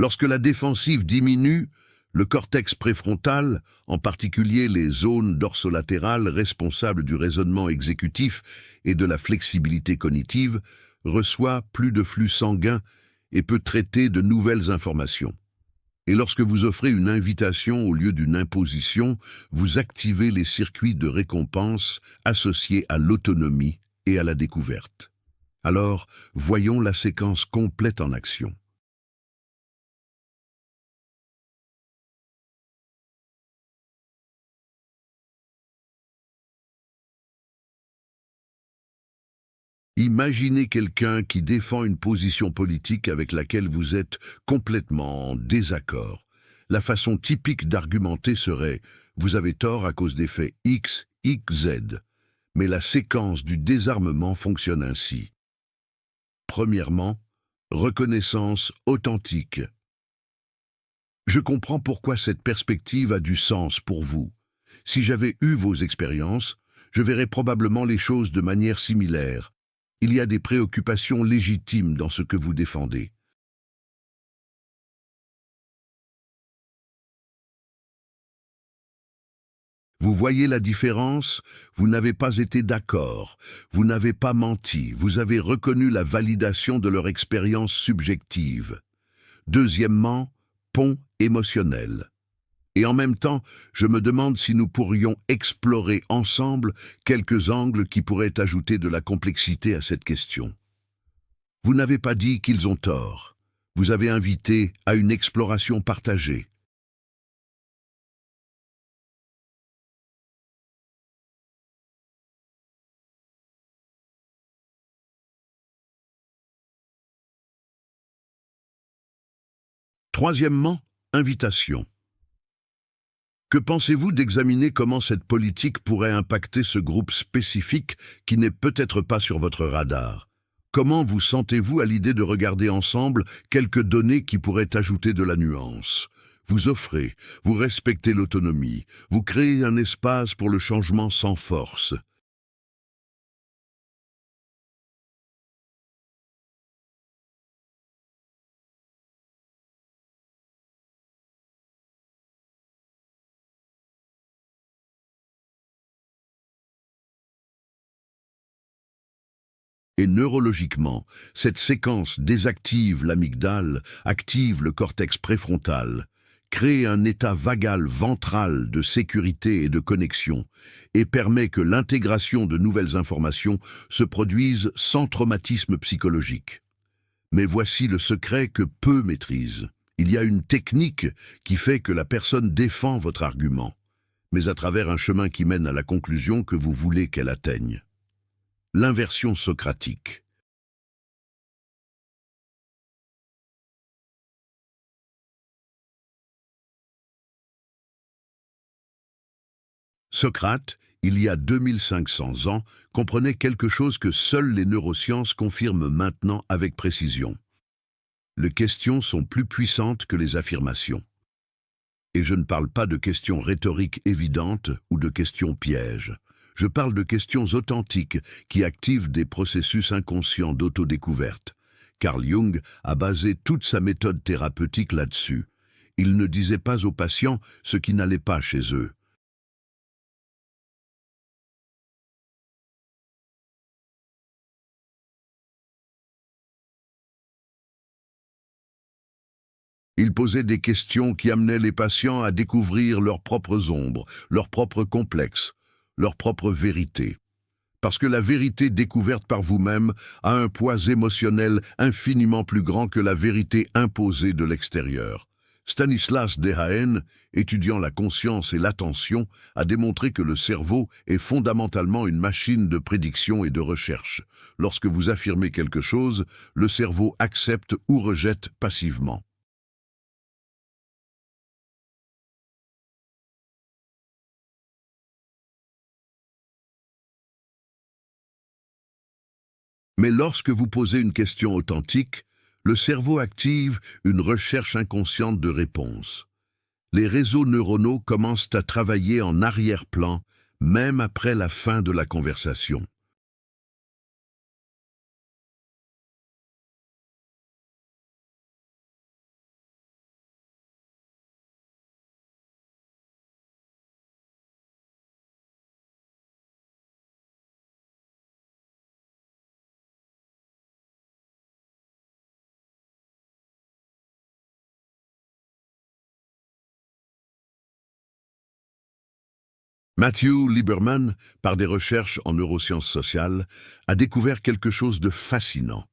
Lorsque la défensive diminue, le cortex préfrontal, en particulier les zones dorsolatérales responsables du raisonnement exécutif et de la flexibilité cognitive, reçoit plus de flux sanguin et peut traiter de nouvelles informations. Et lorsque vous offrez une invitation au lieu d'une imposition, vous activez les circuits de récompense associés à l'autonomie et à la découverte. Alors, voyons la séquence complète en action. Imaginez quelqu'un qui défend une position politique avec laquelle vous êtes complètement en désaccord. La façon typique d'argumenter serait « vous avez tort à cause des faits X, Y, Z ». Mais la séquence du désarmement fonctionne ainsi. Premièrement, reconnaissance authentique. Je comprends pourquoi cette perspective a du sens pour vous. Si j'avais eu vos expériences, je verrais probablement les choses de manière similaire. Il y a des préoccupations légitimes dans ce que vous défendez. Vous voyez la différence? Vous n'avez pas été d'accord, vous n'avez pas menti, vous avez reconnu la validation de leur expérience subjective. Deuxièmement, pont émotionnel. Et en même temps, je me demande si nous pourrions explorer ensemble quelques angles qui pourraient ajouter de la complexité à cette question. Vous n'avez pas dit qu'ils ont tort. Vous avez invité à une exploration partagée. Troisièmement, invitation. Que pensez-vous d'examiner comment cette politique pourrait impacter ce groupe spécifique qui n'est peut-être pas sur votre radar? Comment vous sentez-vous à l'idée de regarder ensemble quelques données qui pourraient ajouter de la nuance? Vous offrez, vous respectez l'autonomie, vous créez un espace pour le changement sans force. Et neurologiquement, cette séquence désactive l'amygdale, active le cortex préfrontal, crée un état vagal ventral de sécurité et de connexion, et permet que l'intégration de nouvelles informations se produise sans traumatisme psychologique. Mais voici le secret que peu maîtrisent. Il y a une technique qui fait que la personne défend votre argument, mais à travers un chemin qui mène à la conclusion que vous voulez qu'elle atteigne. L'inversion socratique. Socrate, il y a 2500 ans, comprenait quelque chose que seules les neurosciences confirment maintenant avec précision. Les questions sont plus puissantes que les affirmations. Et je ne parle pas de questions rhétoriques évidentes ou de questions pièges. Je parle de questions authentiques qui activent des processus inconscients d'autodécouverte. Carl Jung a basé toute sa méthode thérapeutique là-dessus. Il ne disait pas aux patients ce qui n'allait pas chez eux. Il posait des questions qui amenaient les patients à découvrir leurs propres ombres, leurs propres complexes, leurs propres vérités. Parce que la vérité découverte par vous-même a un poids émotionnel infiniment plus grand que la vérité imposée de l'extérieur. Stanislas Dehaene, étudiant la conscience et l'attention, a démontré que le cerveau est fondamentalement une machine de prédiction et de recherche. Lorsque vous affirmez quelque chose, le cerveau accepte ou rejette passivement. Mais lorsque vous posez une question authentique, le cerveau active une recherche inconsciente de réponses. Les réseaux neuronaux commencent à travailler en arrière-plan, même après la fin de la conversation. Matthew Lieberman, par des recherches en neurosciences sociales, a découvert quelque chose de fascinant.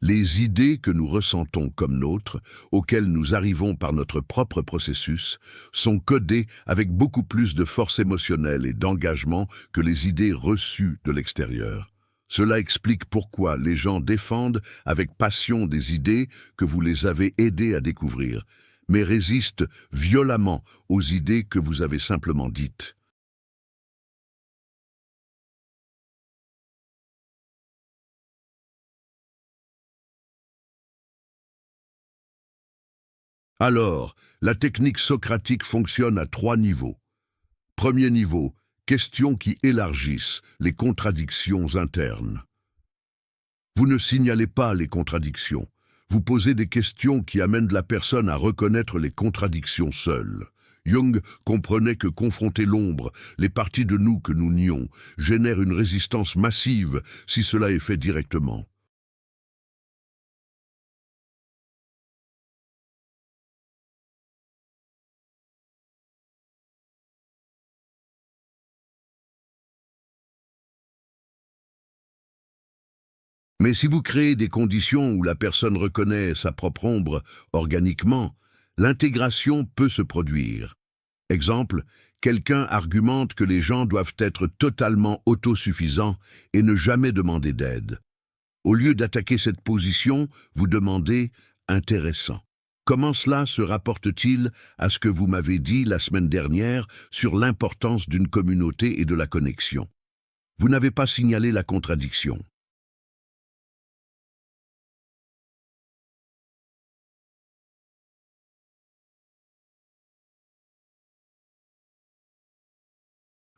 Les idées que nous ressentons comme nôtres, auxquelles nous arrivons par notre propre processus, sont codées avec beaucoup plus de force émotionnelle et d'engagement que les idées reçues de l'extérieur. Cela explique pourquoi les gens défendent avec passion des idées que vous les avez aidés à découvrir, mais résistent violemment aux idées que vous avez simplement dites. Alors, la technique socratique fonctionne à 3 niveaux. Premier niveau, questions qui élargissent les contradictions internes. Vous ne signalez pas les contradictions. Vous posez des questions qui amènent la personne à reconnaître les contradictions seules. Jung comprenait que confronter l'ombre, les parties de nous que nous nions, génère une résistance massive si cela est fait directement. Mais si vous créez des conditions où la personne reconnaît sa propre ombre organiquement, l'intégration peut se produire. Exemple, quelqu'un argumente que les gens doivent être totalement autosuffisants et ne jamais demander d'aide. Au lieu d'attaquer cette position, vous demandez «intéressant». Comment cela se rapporte-t-il à ce que vous m'avez dit la semaine dernière sur l'importance d'une communauté et de la connexion? Vous n'avez pas signalé la contradiction.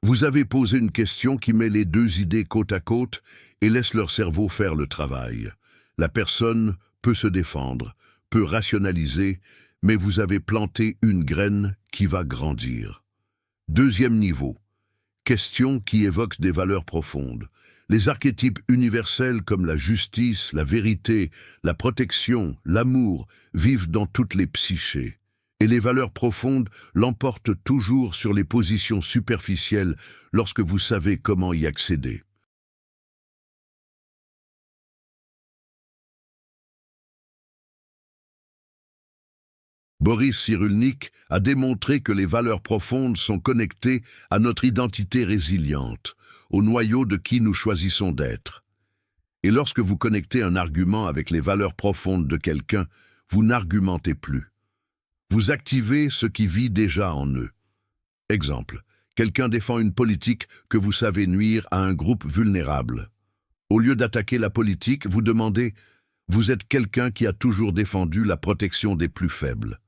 Vous avez posé une question qui met les deux idées côte à côte et laisse leur cerveau faire le travail. La personne peut se défendre, peut rationaliser, mais vous avez planté une graine qui va grandir. Deuxième niveau. Questions qui évoquent des valeurs profondes. Les archétypes universels comme la justice, la vérité, la protection, l'amour vivent dans toutes les psychés. Et les valeurs profondes l'emportent toujours sur les positions superficielles lorsque vous savez comment y accéder. Boris Cyrulnik a démontré que les valeurs profondes sont connectées à notre identité résiliente, au noyau de qui nous choisissons d'être. Et lorsque vous connectez un argument avec les valeurs profondes de quelqu'un, vous n'argumentez plus. Vous activez ce qui vit déjà en eux. Exemple, quelqu'un défend une politique que vous savez nuire à un groupe vulnérable. Au lieu d'attaquer la politique, vous demandez « Vous êtes quelqu'un qui a toujours défendu la protection des plus faibles ».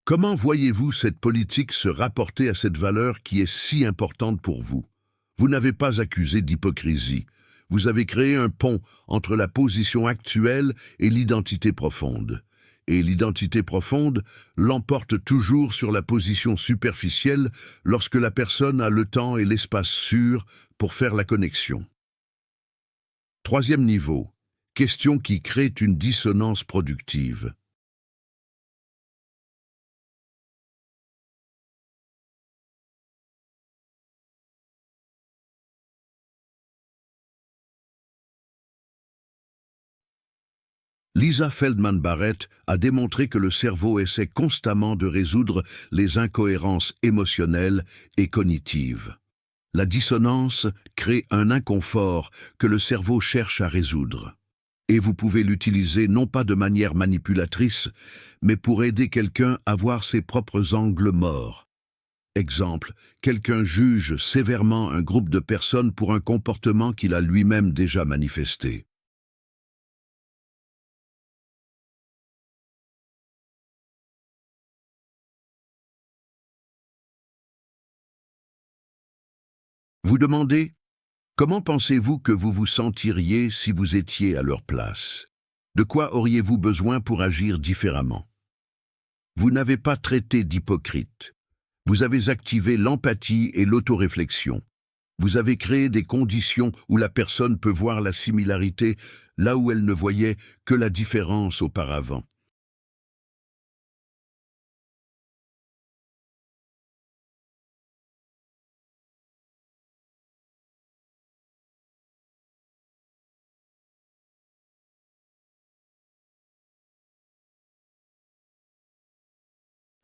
Comment voyez-vous cette politique se rapporter à cette valeur qui est si importante pour vous? Vous n'avez pas accusé d'hypocrisie. Vous avez créé un pont entre la position actuelle et l'identité profonde. Et l'identité profonde l'emporte toujours sur la position superficielle lorsque la personne a le temps et l'espace sûr pour faire la connexion. Troisième niveau, question qui crée une dissonance productive. Lisa Feldman Barrett a démontré que le cerveau essaie constamment de résoudre les incohérences émotionnelles et cognitives. La dissonance crée un inconfort que le cerveau cherche à résoudre. Et vous pouvez l'utiliser non pas de manière manipulatrice, mais pour aider quelqu'un à voir ses propres angles morts. Exemple, quelqu'un juge sévèrement un groupe de personnes pour un comportement qu'il a lui-même déjà manifesté. Vous demandez, comment pensez-vous que vous vous sentiriez si vous étiez à leur place? De quoi auriez-vous besoin pour agir différemment? Vous n'avez pas traité d'hypocrite. Vous avez activé l'empathie et l'autoréflexion. Vous avez créé des conditions où la personne peut voir la similarité là où elle ne voyait que la différence auparavant.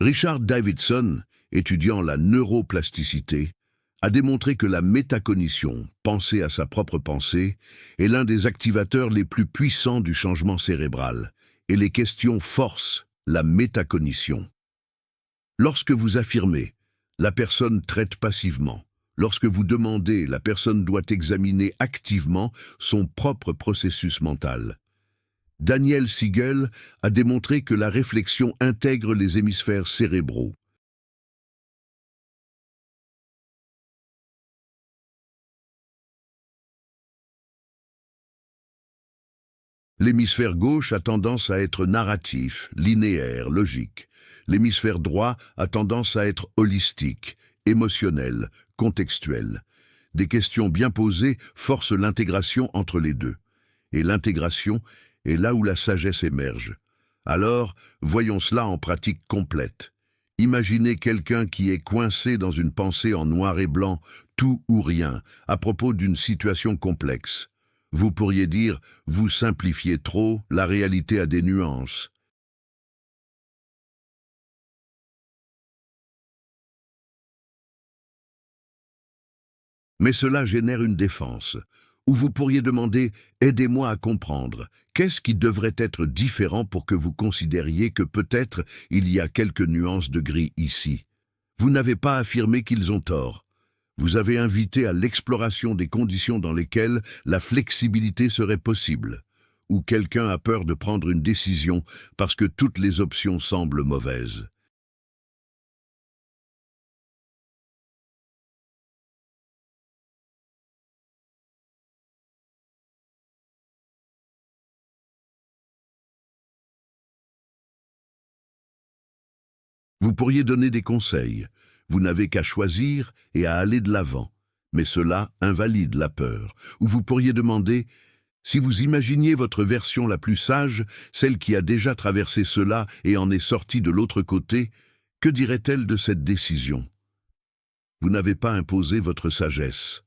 Richard Davidson, étudiant la neuroplasticité, a démontré que la métacognition, penser à sa propre pensée, est l'un des activateurs les plus puissants du changement cérébral, et les questions forcent la métacognition. Lorsque vous affirmez, la personne traite passivement. Lorsque vous demandez, la personne doit examiner activement son propre processus mental. Daniel Siegel a démontré que la réflexion intègre les hémisphères cérébraux. L'hémisphère gauche a tendance à être narratif, linéaire, logique. L'hémisphère droit a tendance à être holistique, émotionnel, contextuel. Des questions bien posées forcent l'intégration entre les deux. Et l'intégration est là où la sagesse émerge. Alors, voyons cela en pratique complète. Imaginez quelqu'un qui est coincé dans une pensée en noir et blanc, tout ou rien, à propos d'une situation complexe. Vous pourriez dire, vous simplifiez trop, la réalité a des nuances. Mais cela génère une défense, où vous pourriez demander « Aidez-moi à comprendre, qu'est-ce qui devrait être différent pour que vous considériez que peut-être il y a quelques nuances de gris ici ?» Vous n'avez pas affirmé qu'ils ont tort. Vous avez invité à l'exploration des conditions dans lesquelles la flexibilité serait possible, ou quelqu'un a peur de prendre une décision parce que toutes les options semblent mauvaises. Vous pourriez donner des conseils. Vous n'avez qu'à choisir et à aller de l'avant. Mais cela invalide la peur. Ou vous pourriez demander, si vous imaginiez votre version la plus sage, celle qui a déjà traversé cela et en est sortie de l'autre côté, que dirait-elle de cette décision? Vous n'avez pas imposé votre sagesse.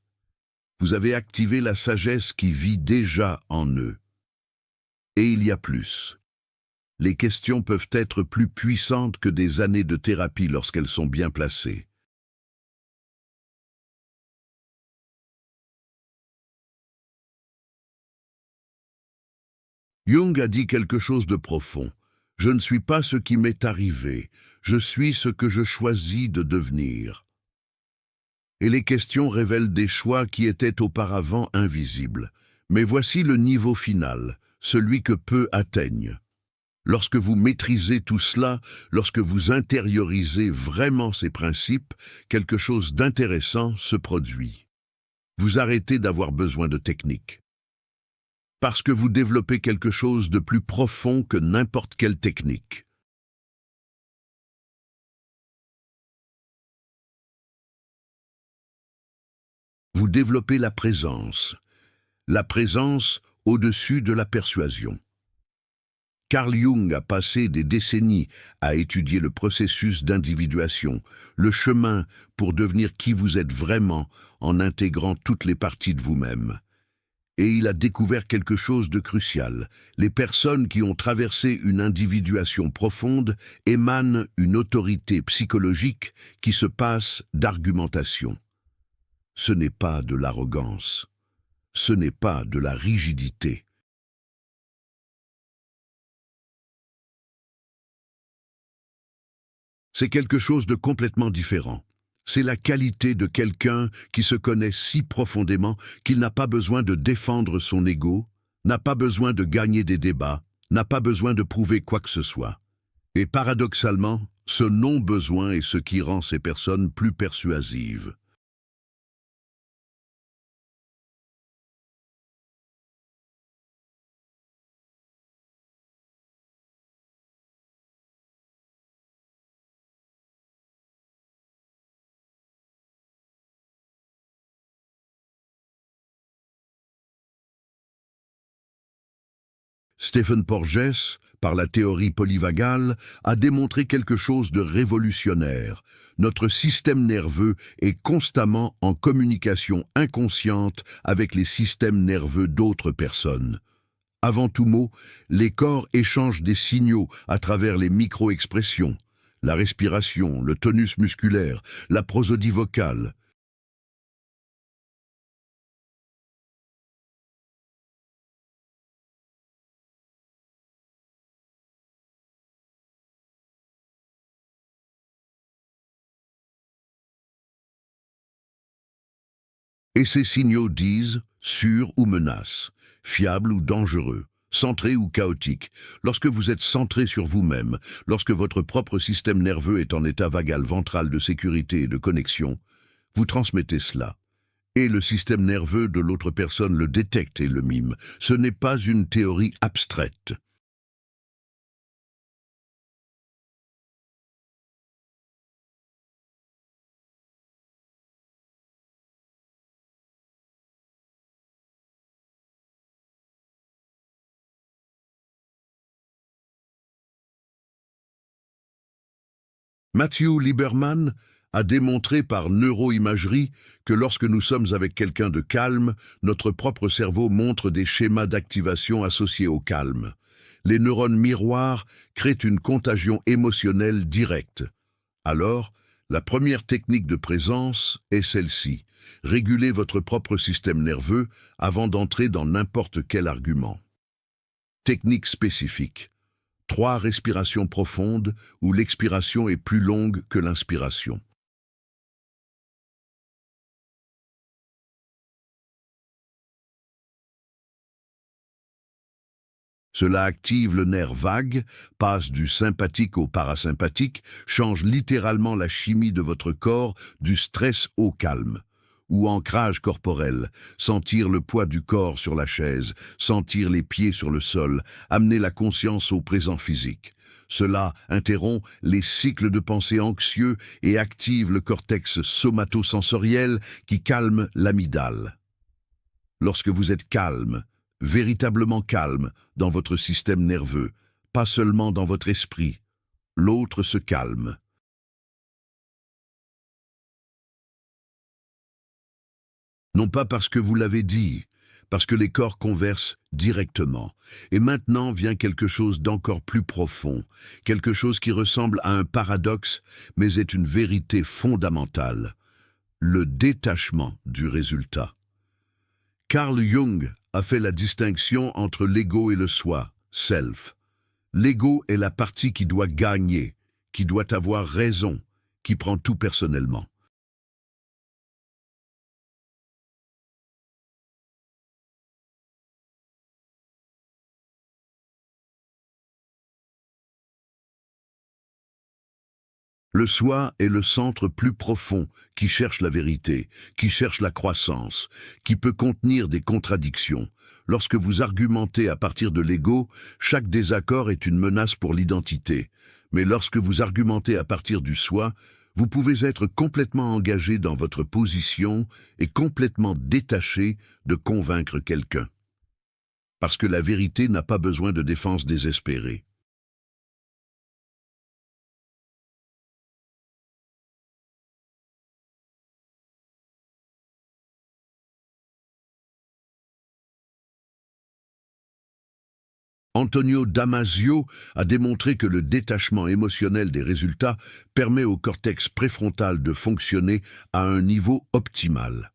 Vous avez activé la sagesse qui vit déjà en eux. Et il y a plus. Les questions peuvent être plus puissantes que des années de thérapie lorsqu'elles sont bien placées. Jung a dit quelque chose de profond. Je ne suis pas ce qui m'est arrivé, je suis ce que je choisis de devenir. Et les questions révèlent des choix qui étaient auparavant invisibles. Mais voici le niveau final, celui que peu atteignent. Lorsque vous maîtrisez tout cela, lorsque vous intériorisez vraiment ces principes, quelque chose d'intéressant se produit. Vous arrêtez d'avoir besoin de technique. Parce que vous développez quelque chose de plus profond que n'importe quelle technique. Vous développez la présence au-dessus de la persuasion. Carl Jung a passé des décennies à étudier le processus d'individuation, le chemin pour devenir qui vous êtes vraiment en intégrant toutes les parties de vous-même. Et il a découvert quelque chose de crucial. Les personnes qui ont traversé une individuation profonde émanent une autorité psychologique qui se passe d'argumentation. Ce n'est pas de l'arrogance. Ce n'est pas de la rigidité. C'est quelque chose de complètement différent. C'est la qualité de quelqu'un qui se connaît si profondément qu'il n'a pas besoin de défendre son ego, n'a pas besoin de gagner des débats, n'a pas besoin de prouver quoi que ce soit. Et paradoxalement, ce non-besoin est ce qui rend ces personnes plus persuasives. Stephen Porges, par la théorie polyvagale, a démontré quelque chose de révolutionnaire. Notre système nerveux est constamment en communication inconsciente avec les systèmes nerveux d'autres personnes. Avant tout mot, les corps échangent des signaux à travers les micro-expressions, la respiration, le tonus musculaire, la prosodie vocale. Et ces signaux disent sûr ou menace, fiable ou dangereux, centré ou chaotique. Lorsque vous êtes centré sur vous-même, lorsque votre propre système nerveux est en état vagal ventral de sécurité et de connexion, vous transmettez cela. Et le système nerveux de l'autre personne le détecte et le mime. Ce n'est pas une théorie abstraite. Matthew Lieberman a démontré par neuroimagerie que lorsque nous sommes avec quelqu'un de calme, notre propre cerveau montre des schémas d'activation associés au calme. Les neurones miroirs créent une contagion émotionnelle directe. Alors, la première technique de présence est celle-ci. Régulez votre propre système nerveux avant d'entrer dans n'importe quel argument. Technique spécifique. 3 respirations profondes où l'expiration est plus longue que l'inspiration. Cela active le nerf vague, passe du sympathique au parasympathique, change littéralement la chimie de votre corps du stress au calme. Ou ancrage corporel, sentir le poids du corps sur la chaise, sentir les pieds sur le sol, amener la conscience au présent physique. Cela interrompt les cycles de pensée anxieux et active le cortex somatosensoriel qui calme l'amygdale. Lorsque vous êtes calme, véritablement calme dans votre système nerveux, pas seulement dans votre esprit, l'autre se calme. Non pas parce que vous l'avez dit, parce que les corps conversent directement. Et maintenant vient quelque chose d'encore plus profond, quelque chose qui ressemble à un paradoxe, mais est une vérité fondamentale. Le détachement du résultat. Carl Jung a fait la distinction entre l'ego et le soi, self. L'ego est la partie qui doit gagner, qui doit avoir raison, qui prend tout personnellement. Le soi est le centre plus profond qui cherche la vérité, qui cherche la croissance, qui peut contenir des contradictions. Lorsque vous argumentez à partir de l'ego, chaque désaccord est une menace pour l'identité. Mais lorsque vous argumentez à partir du soi, vous pouvez être complètement engagé dans votre position et complètement détaché de convaincre quelqu'un. Parce que la vérité n'a pas besoin de défense désespérée. Antonio Damasio a démontré que le détachement émotionnel des résultats permet au cortex préfrontal de fonctionner à un niveau optimal.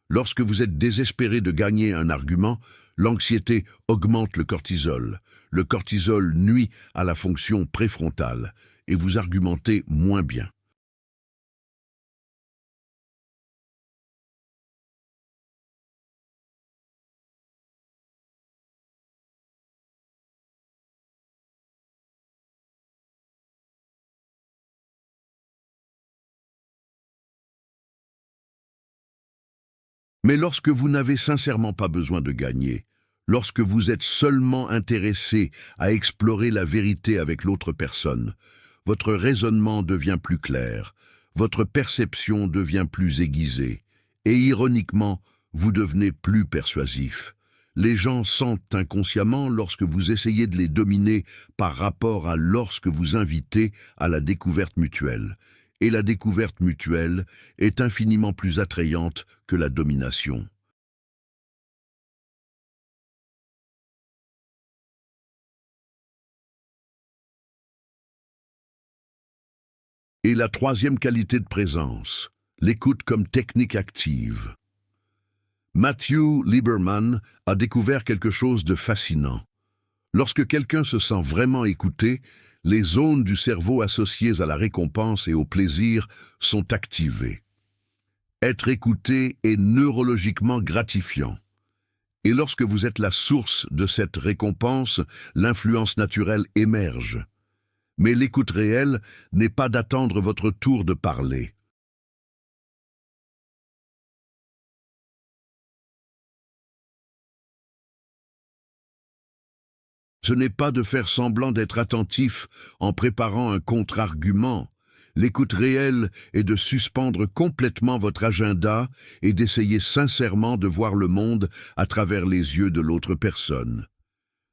Lorsque vous êtes désespéré de gagner un argument, l'anxiété augmente le cortisol. Le cortisol nuit à la fonction préfrontale et vous argumentez moins bien. Mais lorsque vous n'avez sincèrement pas besoin de gagner, lorsque vous êtes seulement intéressé à explorer la vérité avec l'autre personne, votre raisonnement devient plus clair, votre perception devient plus aiguisée, et ironiquement, vous devenez plus persuasif. Les gens sentent inconsciemment lorsque vous essayez de les dominer par rapport à lorsque vous invitez à la découverte mutuelle. Et la découverte mutuelle est infiniment plus attrayante que la domination. Et la troisième qualité de présence, l'écoute comme technique active. Matthew Lieberman a découvert quelque chose de fascinant. Lorsque quelqu'un se sent vraiment écouté, les zones du cerveau associées à la récompense et au plaisir sont activées. Être écouté est neurologiquement gratifiant. Et lorsque vous êtes la source de cette récompense, l'influence naturelle émerge. Mais l'écoute réelle n'est pas d'attendre votre tour de parler. Ce n'est pas de faire semblant d'être attentif en préparant un contre-argument. L'écoute réelle est de suspendre complètement votre agenda et d'essayer sincèrement de voir le monde à travers les yeux de l'autre personne.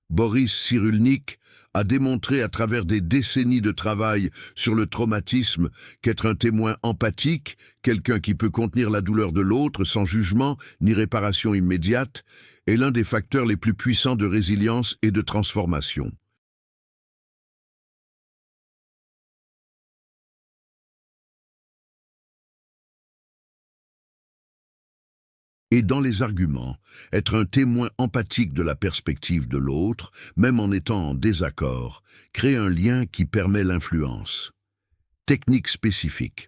Boris Cyrulnik a démontré à travers des décennies de travail sur le traumatisme qu'être un témoin empathique, quelqu'un qui peut contenir la douleur de l'autre sans jugement ni réparation immédiate, est l'un des facteurs les plus puissants de résilience et de transformation. Et dans les arguments, être un témoin empathique de la perspective de l'autre, même en étant en désaccord, crée un lien qui permet l'influence. Technique spécifique.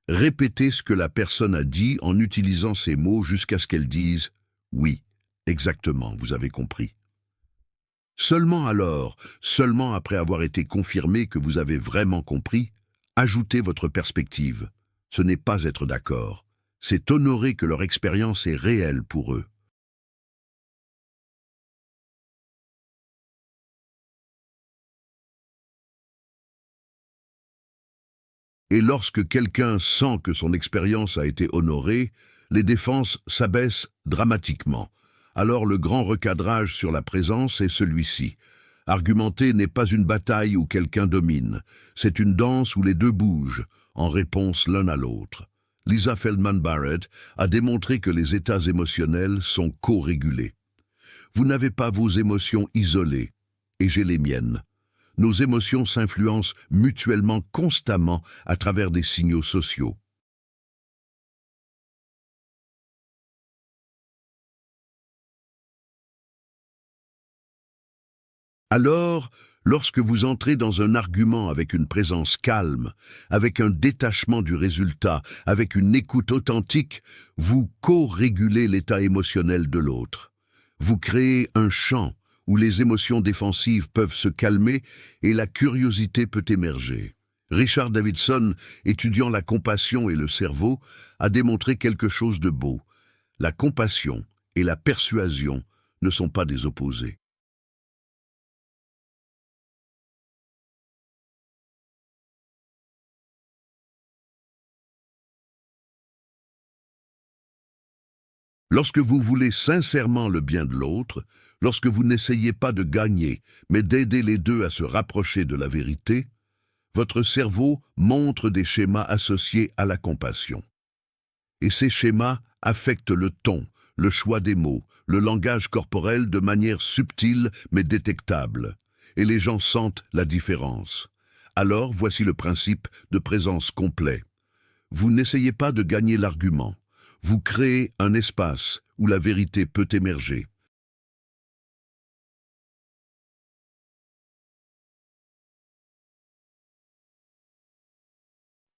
Répétez ce que la personne a dit en utilisant ces mots jusqu'à ce qu'elle dise « oui ». Exactement, vous avez compris. Seulement alors, seulement après avoir été confirmé que vous avez vraiment compris, ajoutez votre perspective. Ce n'est pas être d'accord, c'est honorer que leur expérience est réelle pour eux. Et lorsque quelqu'un sent que son expérience a été honorée, les défenses s'abaissent dramatiquement. Alors le grand recadrage sur la présence est celui-ci. Argumenter n'est pas une bataille où quelqu'un domine, c'est une danse où les deux bougent, en réponse l'un à l'autre. Lisa Feldman Barrett a démontré que les états émotionnels sont co-régulés. Vous n'avez pas vos émotions isolées, et j'ai les miennes. Nos émotions s'influencent mutuellement constamment à travers des signaux sociaux. Alors, lorsque vous entrez dans un argument avec une présence calme, avec un détachement du résultat, avec une écoute authentique, vous co-régulez l'état émotionnel de l'autre. Vous créez un champ où les émotions défensives peuvent se calmer et la curiosité peut émerger. Richard Davidson, étudiant la compassion et le cerveau, a démontré quelque chose de beau. La compassion et la persuasion ne sont pas des opposés. Lorsque vous voulez sincèrement le bien de l'autre, lorsque vous n'essayez pas de gagner, mais d'aider les deux à se rapprocher de la vérité, votre cerveau montre des schémas associés à la compassion. Et ces schémas affectent le ton, le choix des mots, le langage corporel de manière subtile mais détectable, et les gens sentent la différence. Alors voici le principe de présence complet. Vous n'essayez pas de gagner l'argument. Vous créez un espace où la vérité peut émerger.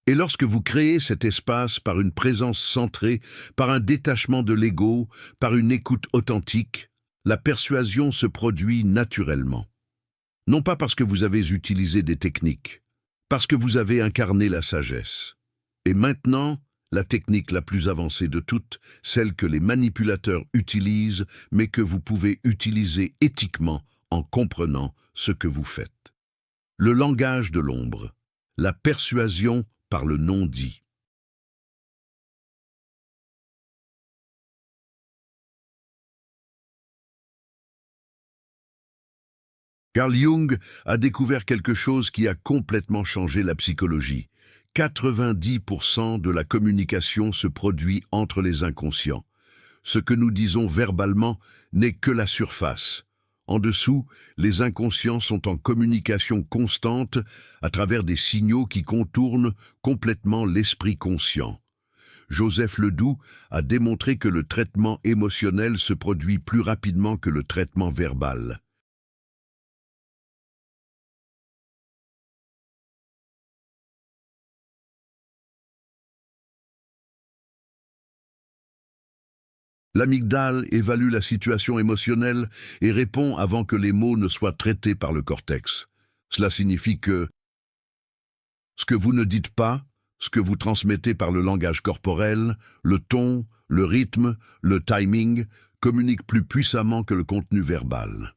Et lorsque vous créez cet espace par une présence centrée, par un détachement de l'ego, par une écoute authentique, la persuasion se produit naturellement. Non pas parce que vous avez utilisé des techniques, parce que vous avez incarné la sagesse. Et maintenant, la technique la plus avancée de toutes, celle que les manipulateurs utilisent, mais que vous pouvez utiliser éthiquement en comprenant ce que vous faites. Le langage de l'ombre, la persuasion par le non-dit. Carl Jung a découvert quelque chose qui a complètement changé la psychologie. 90% de la communication se produit entre les inconscients. Ce que nous disons verbalement n'est que la surface. En dessous, les inconscients sont en communication constante à travers des signaux qui contournent complètement l'esprit conscient. Joseph Ledoux a démontré que le traitement émotionnel se produit plus rapidement que le traitement verbal. L'amygdale évalue la situation émotionnelle et répond avant que les mots ne soient traités par le cortex. Cela signifie que ce que vous ne dites pas, ce que vous transmettez par le langage corporel, le ton, le rythme, le timing, communique plus puissamment que le contenu verbal.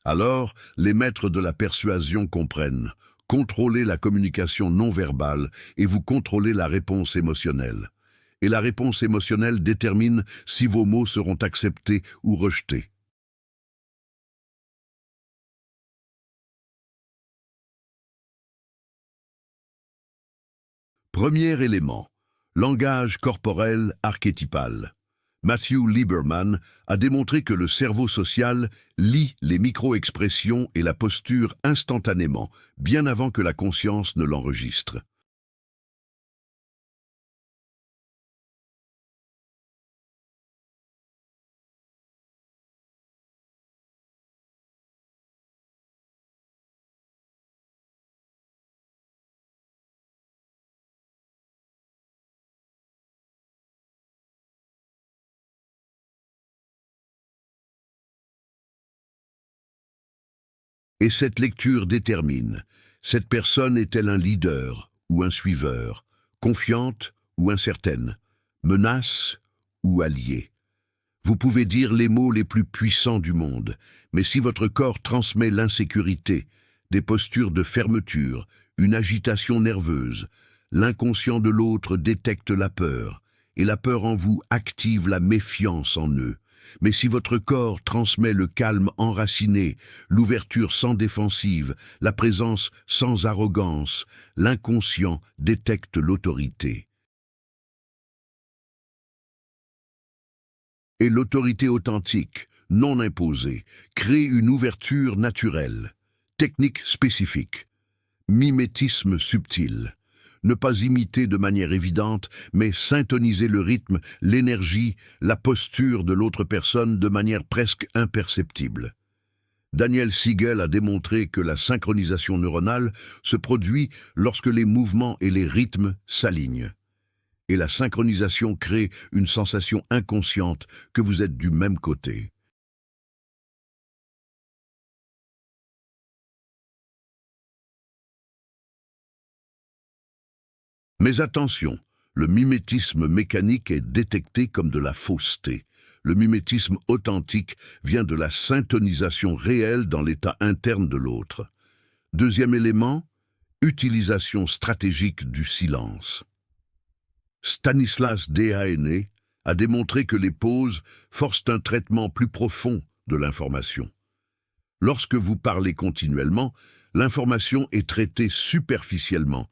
Alors, les maîtres de la persuasion comprennent. Contrôlez la communication non verbale et vous contrôlez la réponse émotionnelle. Et la réponse émotionnelle détermine si vos mots seront acceptés ou rejetés. Premier élément, langage corporel archétypal. Matthew Lieberman a démontré que le cerveau social lit les micro-expressions et la posture instantanément, bien avant que la conscience ne l'enregistre. Et cette lecture détermine, cette personne est-elle un leader ou un suiveur, confiante ou incertaine, menace ou alliée. Vous pouvez dire les mots les plus puissants du monde, mais si votre corps transmet l'insécurité, des postures de fermeture, une agitation nerveuse, l'inconscient de l'autre détecte la peur, et la peur en vous active la méfiance en eux. Mais si votre corps transmet le calme enraciné, l'ouverture sans défensive, la présence sans arrogance, l'inconscient détecte l'autorité. Et l'autorité authentique, non imposée, crée une ouverture naturelle. Technique spécifique. Mimétisme subtil. Ne pas imiter de manière évidente, mais syntoniser le rythme, l'énergie, la posture de l'autre personne de manière presque imperceptible. Daniel Siegel a démontré que la synchronisation neuronale se produit lorsque les mouvements et les rythmes s'alignent. Et la synchronisation crée une sensation inconsciente que vous êtes du même côté. Mais attention, le mimétisme mécanique est détecté comme de la fausseté. Le mimétisme authentique vient de la syntonisation réelle dans l'état interne de l'autre. Deuxième élément, utilisation stratégique du silence. Stanislas Dehaene a démontré que les pauses forcent un traitement plus profond de l'information. Lorsque vous parlez continuellement, l'information est traitée superficiellement.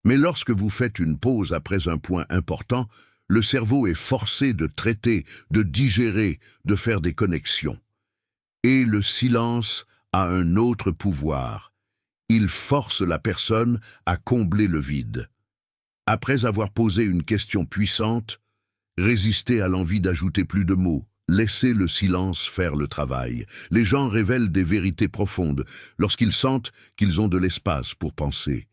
Mais lorsque vous faites une pause après un point important, le cerveau est forcé de traiter, de digérer, de faire des connexions. Et le silence a un autre pouvoir. Il force la personne à combler le vide. Après avoir posé une question puissante, résistez à l'envie d'ajouter plus de mots. Laissez le silence faire le travail. Les gens révèlent des vérités profondes lorsqu'ils sentent qu'ils ont de l'espace pour penser.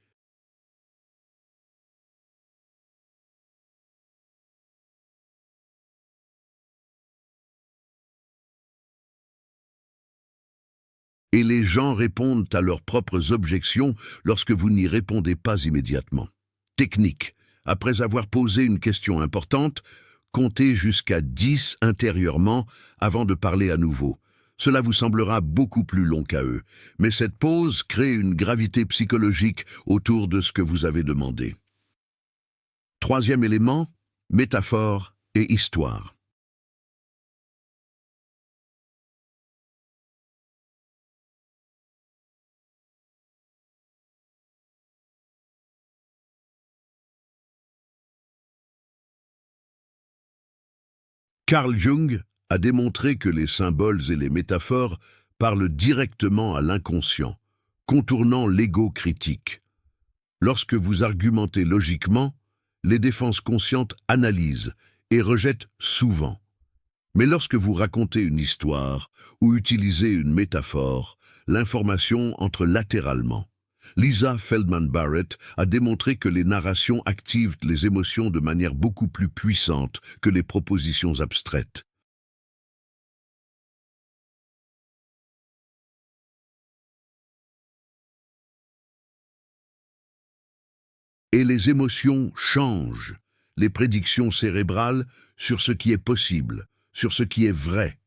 Et les gens répondent à leurs propres objections lorsque vous n'y répondez pas immédiatement. Technique. Après avoir posé une question importante, comptez jusqu'à 10 intérieurement avant de parler à nouveau. Cela vous semblera beaucoup plus long qu'à eux, mais cette pause crée une gravité psychologique autour de ce que vous avez demandé. Troisième élément, métaphore et histoire. Carl Jung a démontré que les symboles et les métaphores parlent directement à l'inconscient, contournant l'ego critique. Lorsque vous argumentez logiquement, les défenses conscientes analysent et rejettent souvent. Mais lorsque vous racontez une histoire ou utilisez une métaphore, l'information entre latéralement. Lisa Feldman Barrett a démontré que les narrations activent les émotions de manière beaucoup plus puissante que les propositions abstraites. Et les émotions changent les prédictions cérébrales sur ce qui est possible, sur ce qui est vrai.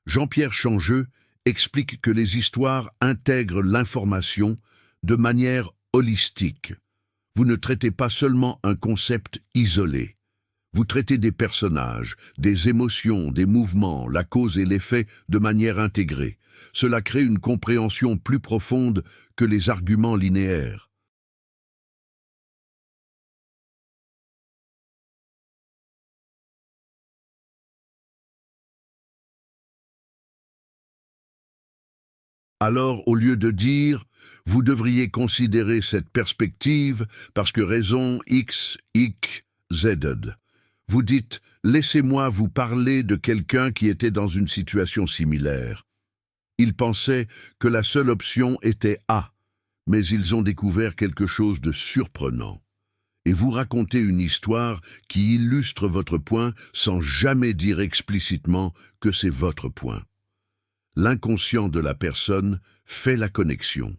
Jean-Pierre Changeux explique que les histoires intègrent l'information de manière holistique. Vous ne traitez pas seulement un concept isolé. Vous traitez des personnages, des émotions, des mouvements, la cause et l'effet de manière intégrée. Cela crée une compréhension plus profonde que les arguments linéaires. Alors, au lieu de dire « vous devriez considérer cette perspective parce que raison X, Y, Z », vous dites « laissez-moi vous parler de quelqu'un qui était dans une situation similaire. Ils pensaient que la seule option était A, mais ils ont découvert quelque chose de surprenant. » Et vous racontez une histoire qui illustre votre point sans jamais dire explicitement que c'est votre point. L'inconscient de la personne fait la connexion.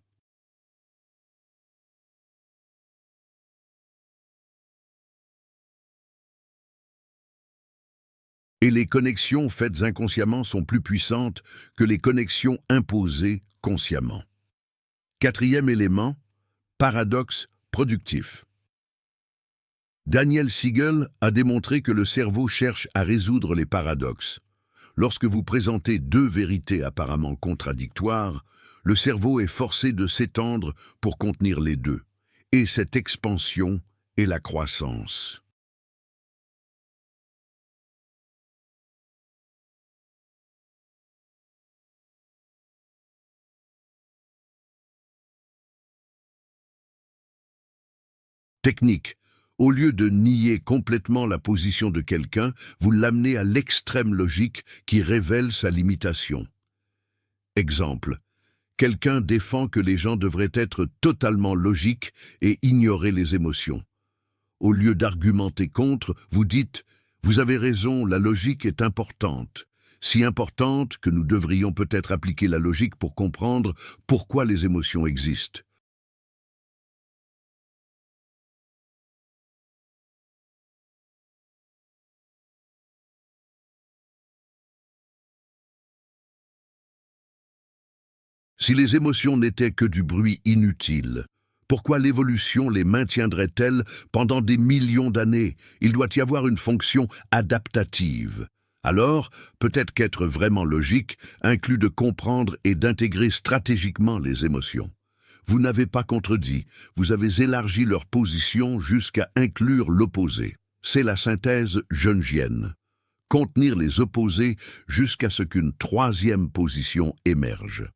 Et les connexions faites inconsciemment sont plus puissantes que les connexions imposées consciemment. Quatrième élément, paradoxe productif. Daniel Siegel a démontré que le cerveau cherche à résoudre les paradoxes. Lorsque vous présentez deux vérités apparemment contradictoires, le cerveau est forcé de s'étendre pour contenir les deux. Et cette expansion est la croissance. Technique. Au lieu de nier complètement la position de quelqu'un, vous l'amenez à l'extrême logique qui révèle sa limitation. Exemple. Quelqu'un défend que les gens devraient être totalement logiques et ignorer les émotions. Au lieu d'argumenter contre, vous dites Vous avez raison, la logique est importante. Si importante que nous devrions peut-être appliquer la logique pour comprendre pourquoi les émotions existent. Si les émotions n'étaient que du bruit inutile, pourquoi l'évolution les maintiendrait-elle pendant des millions d'années? Il doit y avoir une fonction adaptative. Alors, peut-être qu'être vraiment logique inclut de comprendre et d'intégrer stratégiquement les émotions. Vous n'avez pas contredit, vous avez élargi leur position jusqu'à inclure l'opposé. C'est la synthèse jungienne. Contenir les opposés jusqu'à ce qu'une troisième position émerge.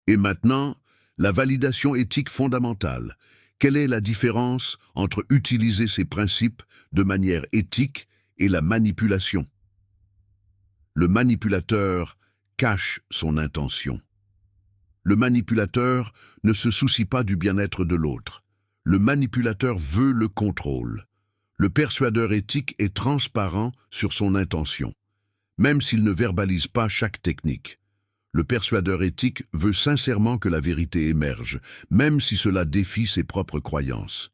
Et maintenant, la validation éthique fondamentale. Quelle est la différence entre utiliser ces principes de manière éthique et la manipulation? Le manipulateur cache son intention. Le manipulateur ne se soucie pas du bien-être de l'autre. Le manipulateur veut le contrôle. Le persuadeur éthique est transparent sur son intention, même s'il ne verbalise pas chaque technique. Le persuadeur éthique veut sincèrement que la vérité émerge, même si cela défie ses propres croyances.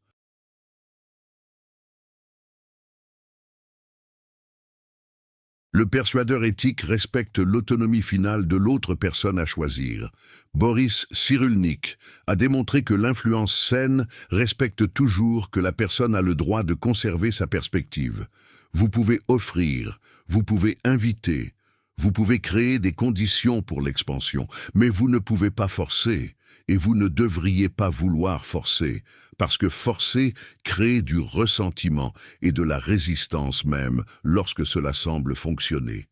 Le persuadeur éthique respecte l'autonomie finale de l'autre personne à choisir. Boris Cyrulnik a démontré que l'influence saine respecte toujours que la personne a le droit de conserver sa perspective. Vous pouvez offrir, vous pouvez inviter, vous pouvez créer des conditions pour l'expansion, mais vous ne pouvez pas forcer, et vous ne devriez pas vouloir forcer, parce que forcer crée du ressentiment et de la résistance même lorsque cela semble fonctionner.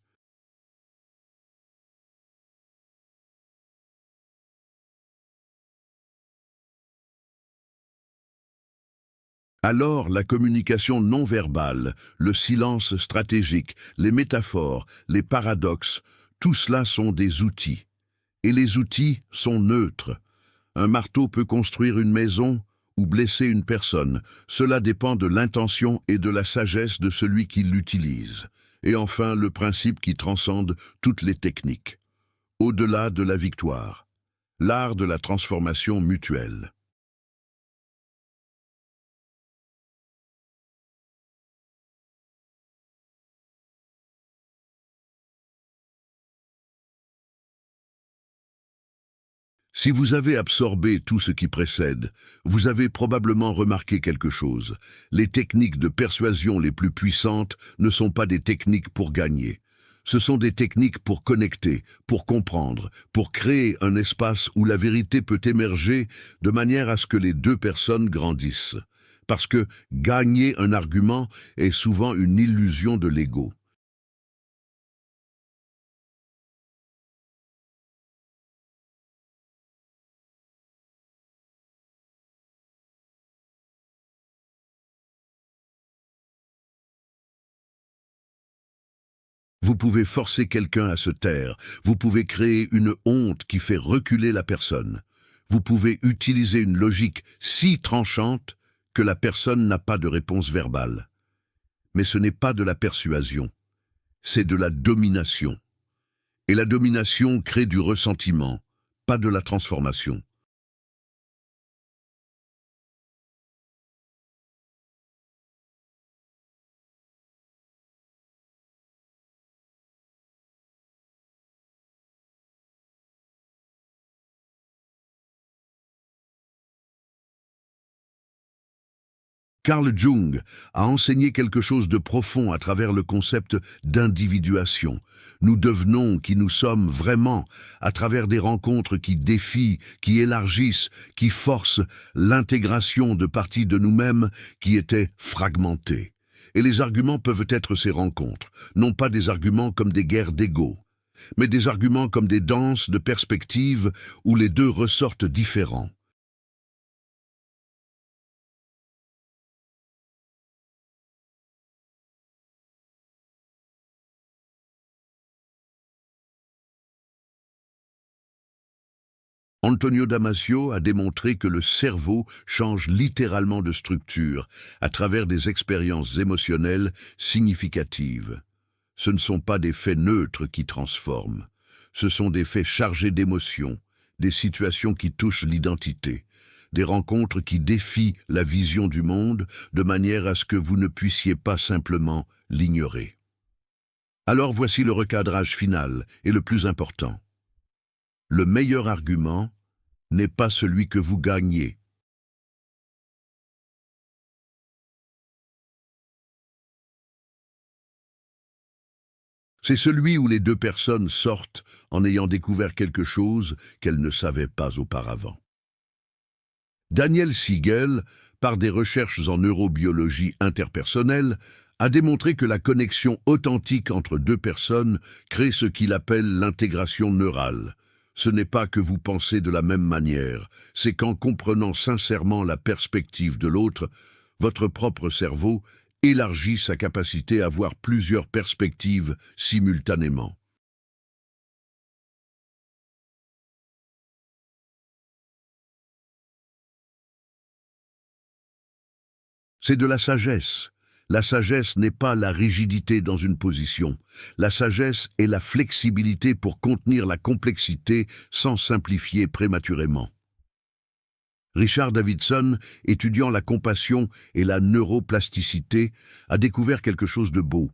Alors la communication non verbale, le silence stratégique, les métaphores, les paradoxes, tout cela sont des outils. Et les outils sont neutres. Un marteau peut construire une maison ou blesser une personne. Cela dépend de l'intention et de la sagesse de celui qui l'utilise. Et enfin, le principe qui transcende toutes les techniques. Au-delà de la victoire. L'art de la transformation mutuelle. Si vous avez absorbé tout ce qui précède, vous avez probablement remarqué quelque chose. Les techniques de persuasion les plus puissantes ne sont pas des techniques pour gagner. Ce sont des techniques pour connecter, pour comprendre, pour créer un espace où la vérité peut émerger de manière à ce que les deux personnes grandissent. Parce que gagner un argument est souvent une illusion de l'ego. Vous pouvez forcer quelqu'un à se taire, vous pouvez créer une honte qui fait reculer la personne. Vous pouvez utiliser une logique si tranchante que la personne n'a pas de réponse verbale. Mais ce n'est pas de la persuasion, c'est de la domination. Et la domination crée du ressentiment, pas de la transformation. Carl Jung a enseigné quelque chose de profond à travers le concept d'individuation. Nous devenons qui nous sommes vraiment à travers des rencontres qui défient, qui élargissent, qui forcent l'intégration de parties de nous-mêmes qui étaient fragmentées. Et les arguments peuvent être ces rencontres, non pas des arguments comme des guerres d'ego, mais des arguments comme des danses de perspectives où les deux ressortent différents. Antonio Damasio a démontré que le cerveau change littéralement de structure à travers des expériences émotionnelles significatives. Ce ne sont pas des faits neutres qui transforment, ce sont des faits chargés d'émotions, des situations qui touchent l'identité, des rencontres qui défient la vision du monde de manière à ce que vous ne puissiez pas simplement l'ignorer. Alors voici le recadrage final et le plus important. Le meilleur argument n'est pas celui que vous gagnez. C'est celui où les deux personnes sortent en ayant découvert quelque chose qu'elles ne savaient pas auparavant. Daniel Siegel, par des recherches en neurobiologie interpersonnelle, a démontré que la connexion authentique entre deux personnes crée ce qu'il appelle l'intégration neurale. Ce n'est pas que vous pensez de la même manière, c'est qu'en comprenant sincèrement la perspective de l'autre, votre propre cerveau élargit sa capacité à voir plusieurs perspectives simultanément. C'est de la sagesse. La sagesse n'est pas la rigidité dans une position. La sagesse est la flexibilité pour contenir la complexité sans simplifier prématurément. Richard Davidson, étudiant la compassion et la neuroplasticité, a découvert quelque chose de beau.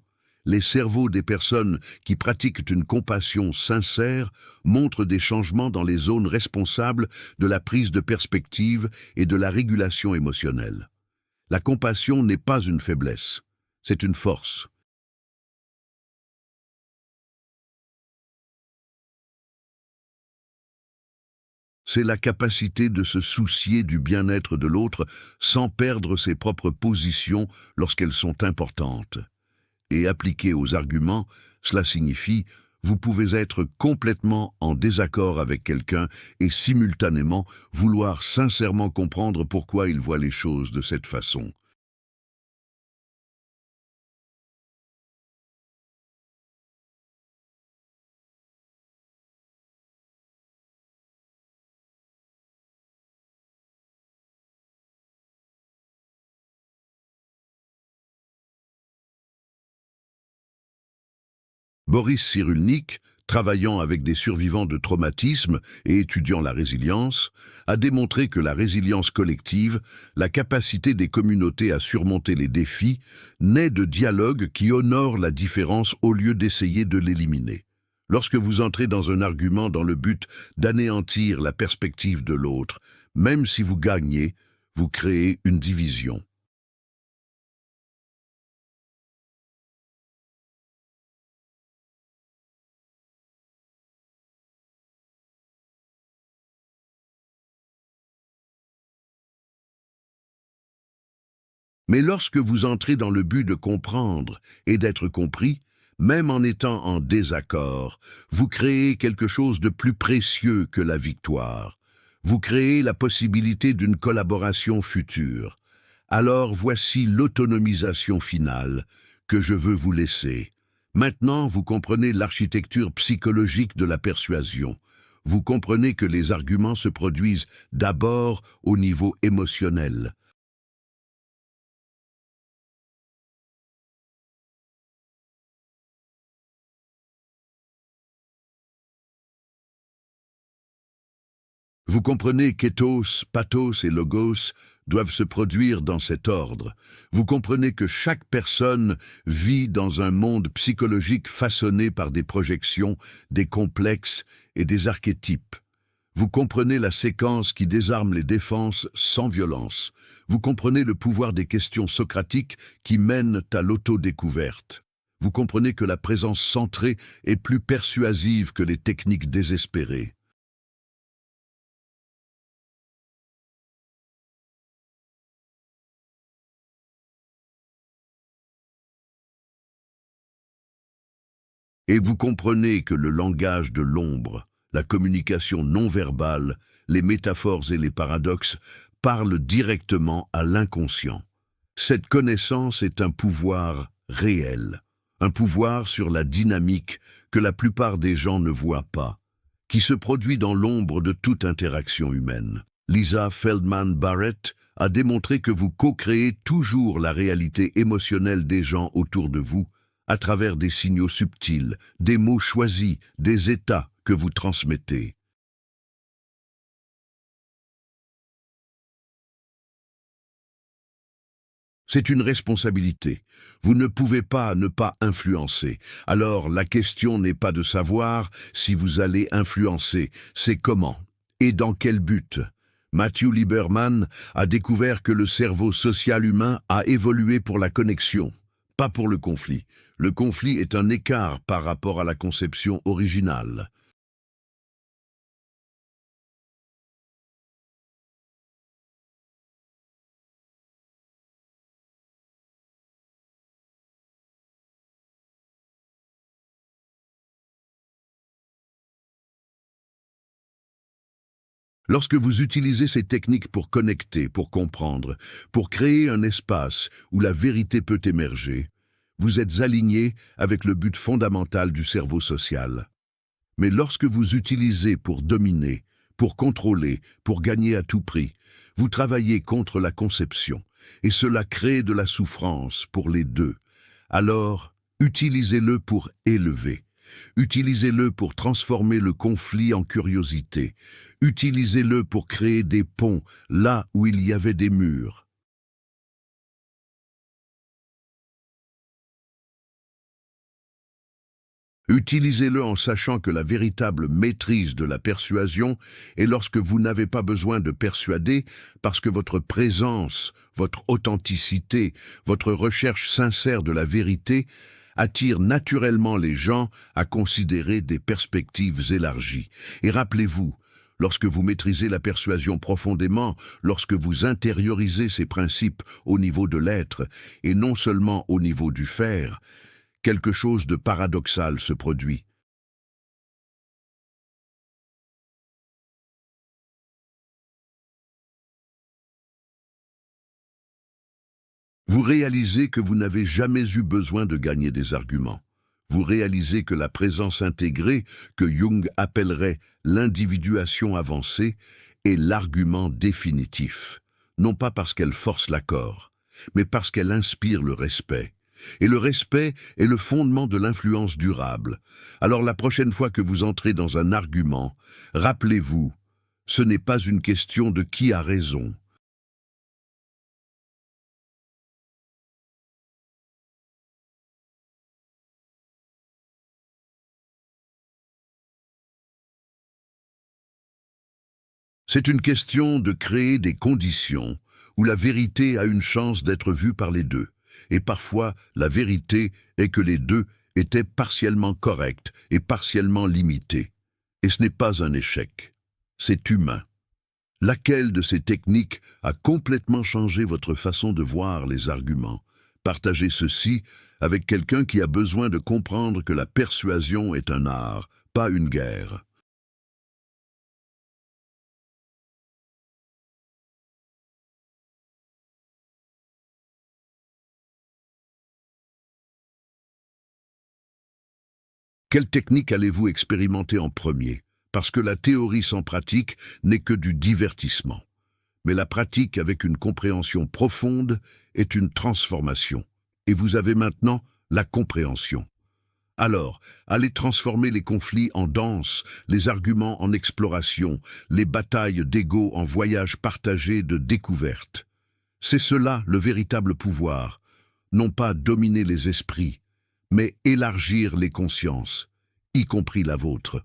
Les cerveaux des personnes qui pratiquent une compassion sincère montrent des changements dans les zones responsables de la prise de perspective et de la régulation émotionnelle. La compassion n'est pas une faiblesse, c'est une force. C'est la capacité de se soucier du bien-être de l'autre sans perdre ses propres positions lorsqu'elles sont importantes. Et appliqué aux arguments, cela signifie vous pouvez être complètement en désaccord avec quelqu'un et simultanément vouloir sincèrement comprendre pourquoi il voit les choses de cette façon. Boris Cyrulnik, travaillant avec des survivants de traumatismes et étudiant la résilience, a démontré que la résilience collective, la capacité des communautés à surmonter les défis, naît de dialogues qui honorent la différence au lieu d'essayer de l'éliminer. Lorsque vous entrez dans un argument dans le but d'anéantir la perspective de l'autre, même si vous gagnez, vous créez une division. Mais lorsque vous entrez dans le but de comprendre et d'être compris, même en étant en désaccord, vous créez quelque chose de plus précieux que la victoire. Vous créez la possibilité d'une collaboration future. Alors voici l'autonomisation finale que je veux vous laisser. Maintenant, vous comprenez l'architecture psychologique de la persuasion. Vous comprenez que les arguments se produisent d'abord au niveau émotionnel. Vous comprenez qu'ethos, pathos et logos doivent se produire dans cet ordre. Vous comprenez que chaque personne vit dans un monde psychologique façonné par des projections, des complexes et des archétypes. Vous comprenez la séquence qui désarme les défenses sans violence. Vous comprenez le pouvoir des questions socratiques qui mènent à l'autodécouverte. Vous comprenez que la présence centrée est plus persuasive que les techniques désespérées. Et vous comprenez que le langage de l'ombre, la communication non verbale, les métaphores et les paradoxes parlent directement à l'inconscient. Cette connaissance est un pouvoir réel, un pouvoir sur la dynamique que la plupart des gens ne voient pas. qui se produit dans l'ombre de toute interaction humaine. Lisa Feldman Barrett a démontré que vous co-créez toujours la réalité émotionnelle des gens autour de vous à travers des signaux subtils, des mots choisis, des états que vous transmettez. C'est une responsabilité. Vous ne pouvez pas ne pas influencer. Alors la question n'est pas de savoir si vous allez influencer, c'est comment et dans quel but. Matthew Lieberman a découvert que le cerveau social humain a évolué pour la connexion, pas pour le conflit. Le conflit est un écart par rapport à la conception originale. Lorsque vous utilisez ces techniques pour connecter, pour comprendre, pour créer un espace où la vérité peut émerger, vous êtes aligné avec le but fondamental du cerveau social. Mais lorsque vous utilisez pour dominer, pour contrôler, pour gagner à tout prix, vous travaillez contre la conception, et cela crée de la souffrance pour les deux. Alors, utilisez-le pour élever. Utilisez-le pour transformer le conflit en curiosité. Utilisez-le pour créer des ponts là où il y avait des murs. Utilisez-le en sachant que la véritable maîtrise de la persuasion est lorsque vous n'avez pas besoin de persuader parce que votre présence, votre authenticité, votre recherche sincère de la vérité attire naturellement les gens à considérer des perspectives élargies. Et rappelez-vous, lorsque vous maîtrisez la persuasion profondément, lorsque vous intériorisez ces principes au niveau de l'être et non seulement au niveau du faire, quelque chose de paradoxal se produit. Vous réalisez que vous n'avez jamais eu besoin de gagner des arguments. Vous réalisez que la présence intégrée, que Jung appellerait l'individuation avancée, est l'argument définitif. Non pas parce qu'elle force l'accord, mais parce qu'elle inspire le respect. Et le respect est le fondement de l'influence durable. Alors la prochaine fois que vous entrez dans un argument, rappelez-vous, ce n'est pas une question de qui a raison. C'est une question de créer des conditions où la vérité a une chance d'être vue par les deux. Et parfois, la vérité est que les deux étaient partiellement corrects et partiellement limités. Et ce n'est pas un échec. C'est humain. Laquelle de ces techniques a complètement changé votre façon de voir les arguments? Partagez ceci avec quelqu'un qui a besoin de comprendre que la persuasion est un art, pas une guerre. Quelle technique allez-vous expérimenter en premier? Parce que la théorie sans pratique n'est que du divertissement. Mais la pratique avec une compréhension profonde est une transformation. Et vous avez maintenant la compréhension. Alors, allez transformer les conflits en danse, les arguments en exploration, les batailles d'ego en voyage partagé de découverte. C'est cela le véritable pouvoir, non pas dominer les esprits, mais élargir les consciences, y compris la vôtre.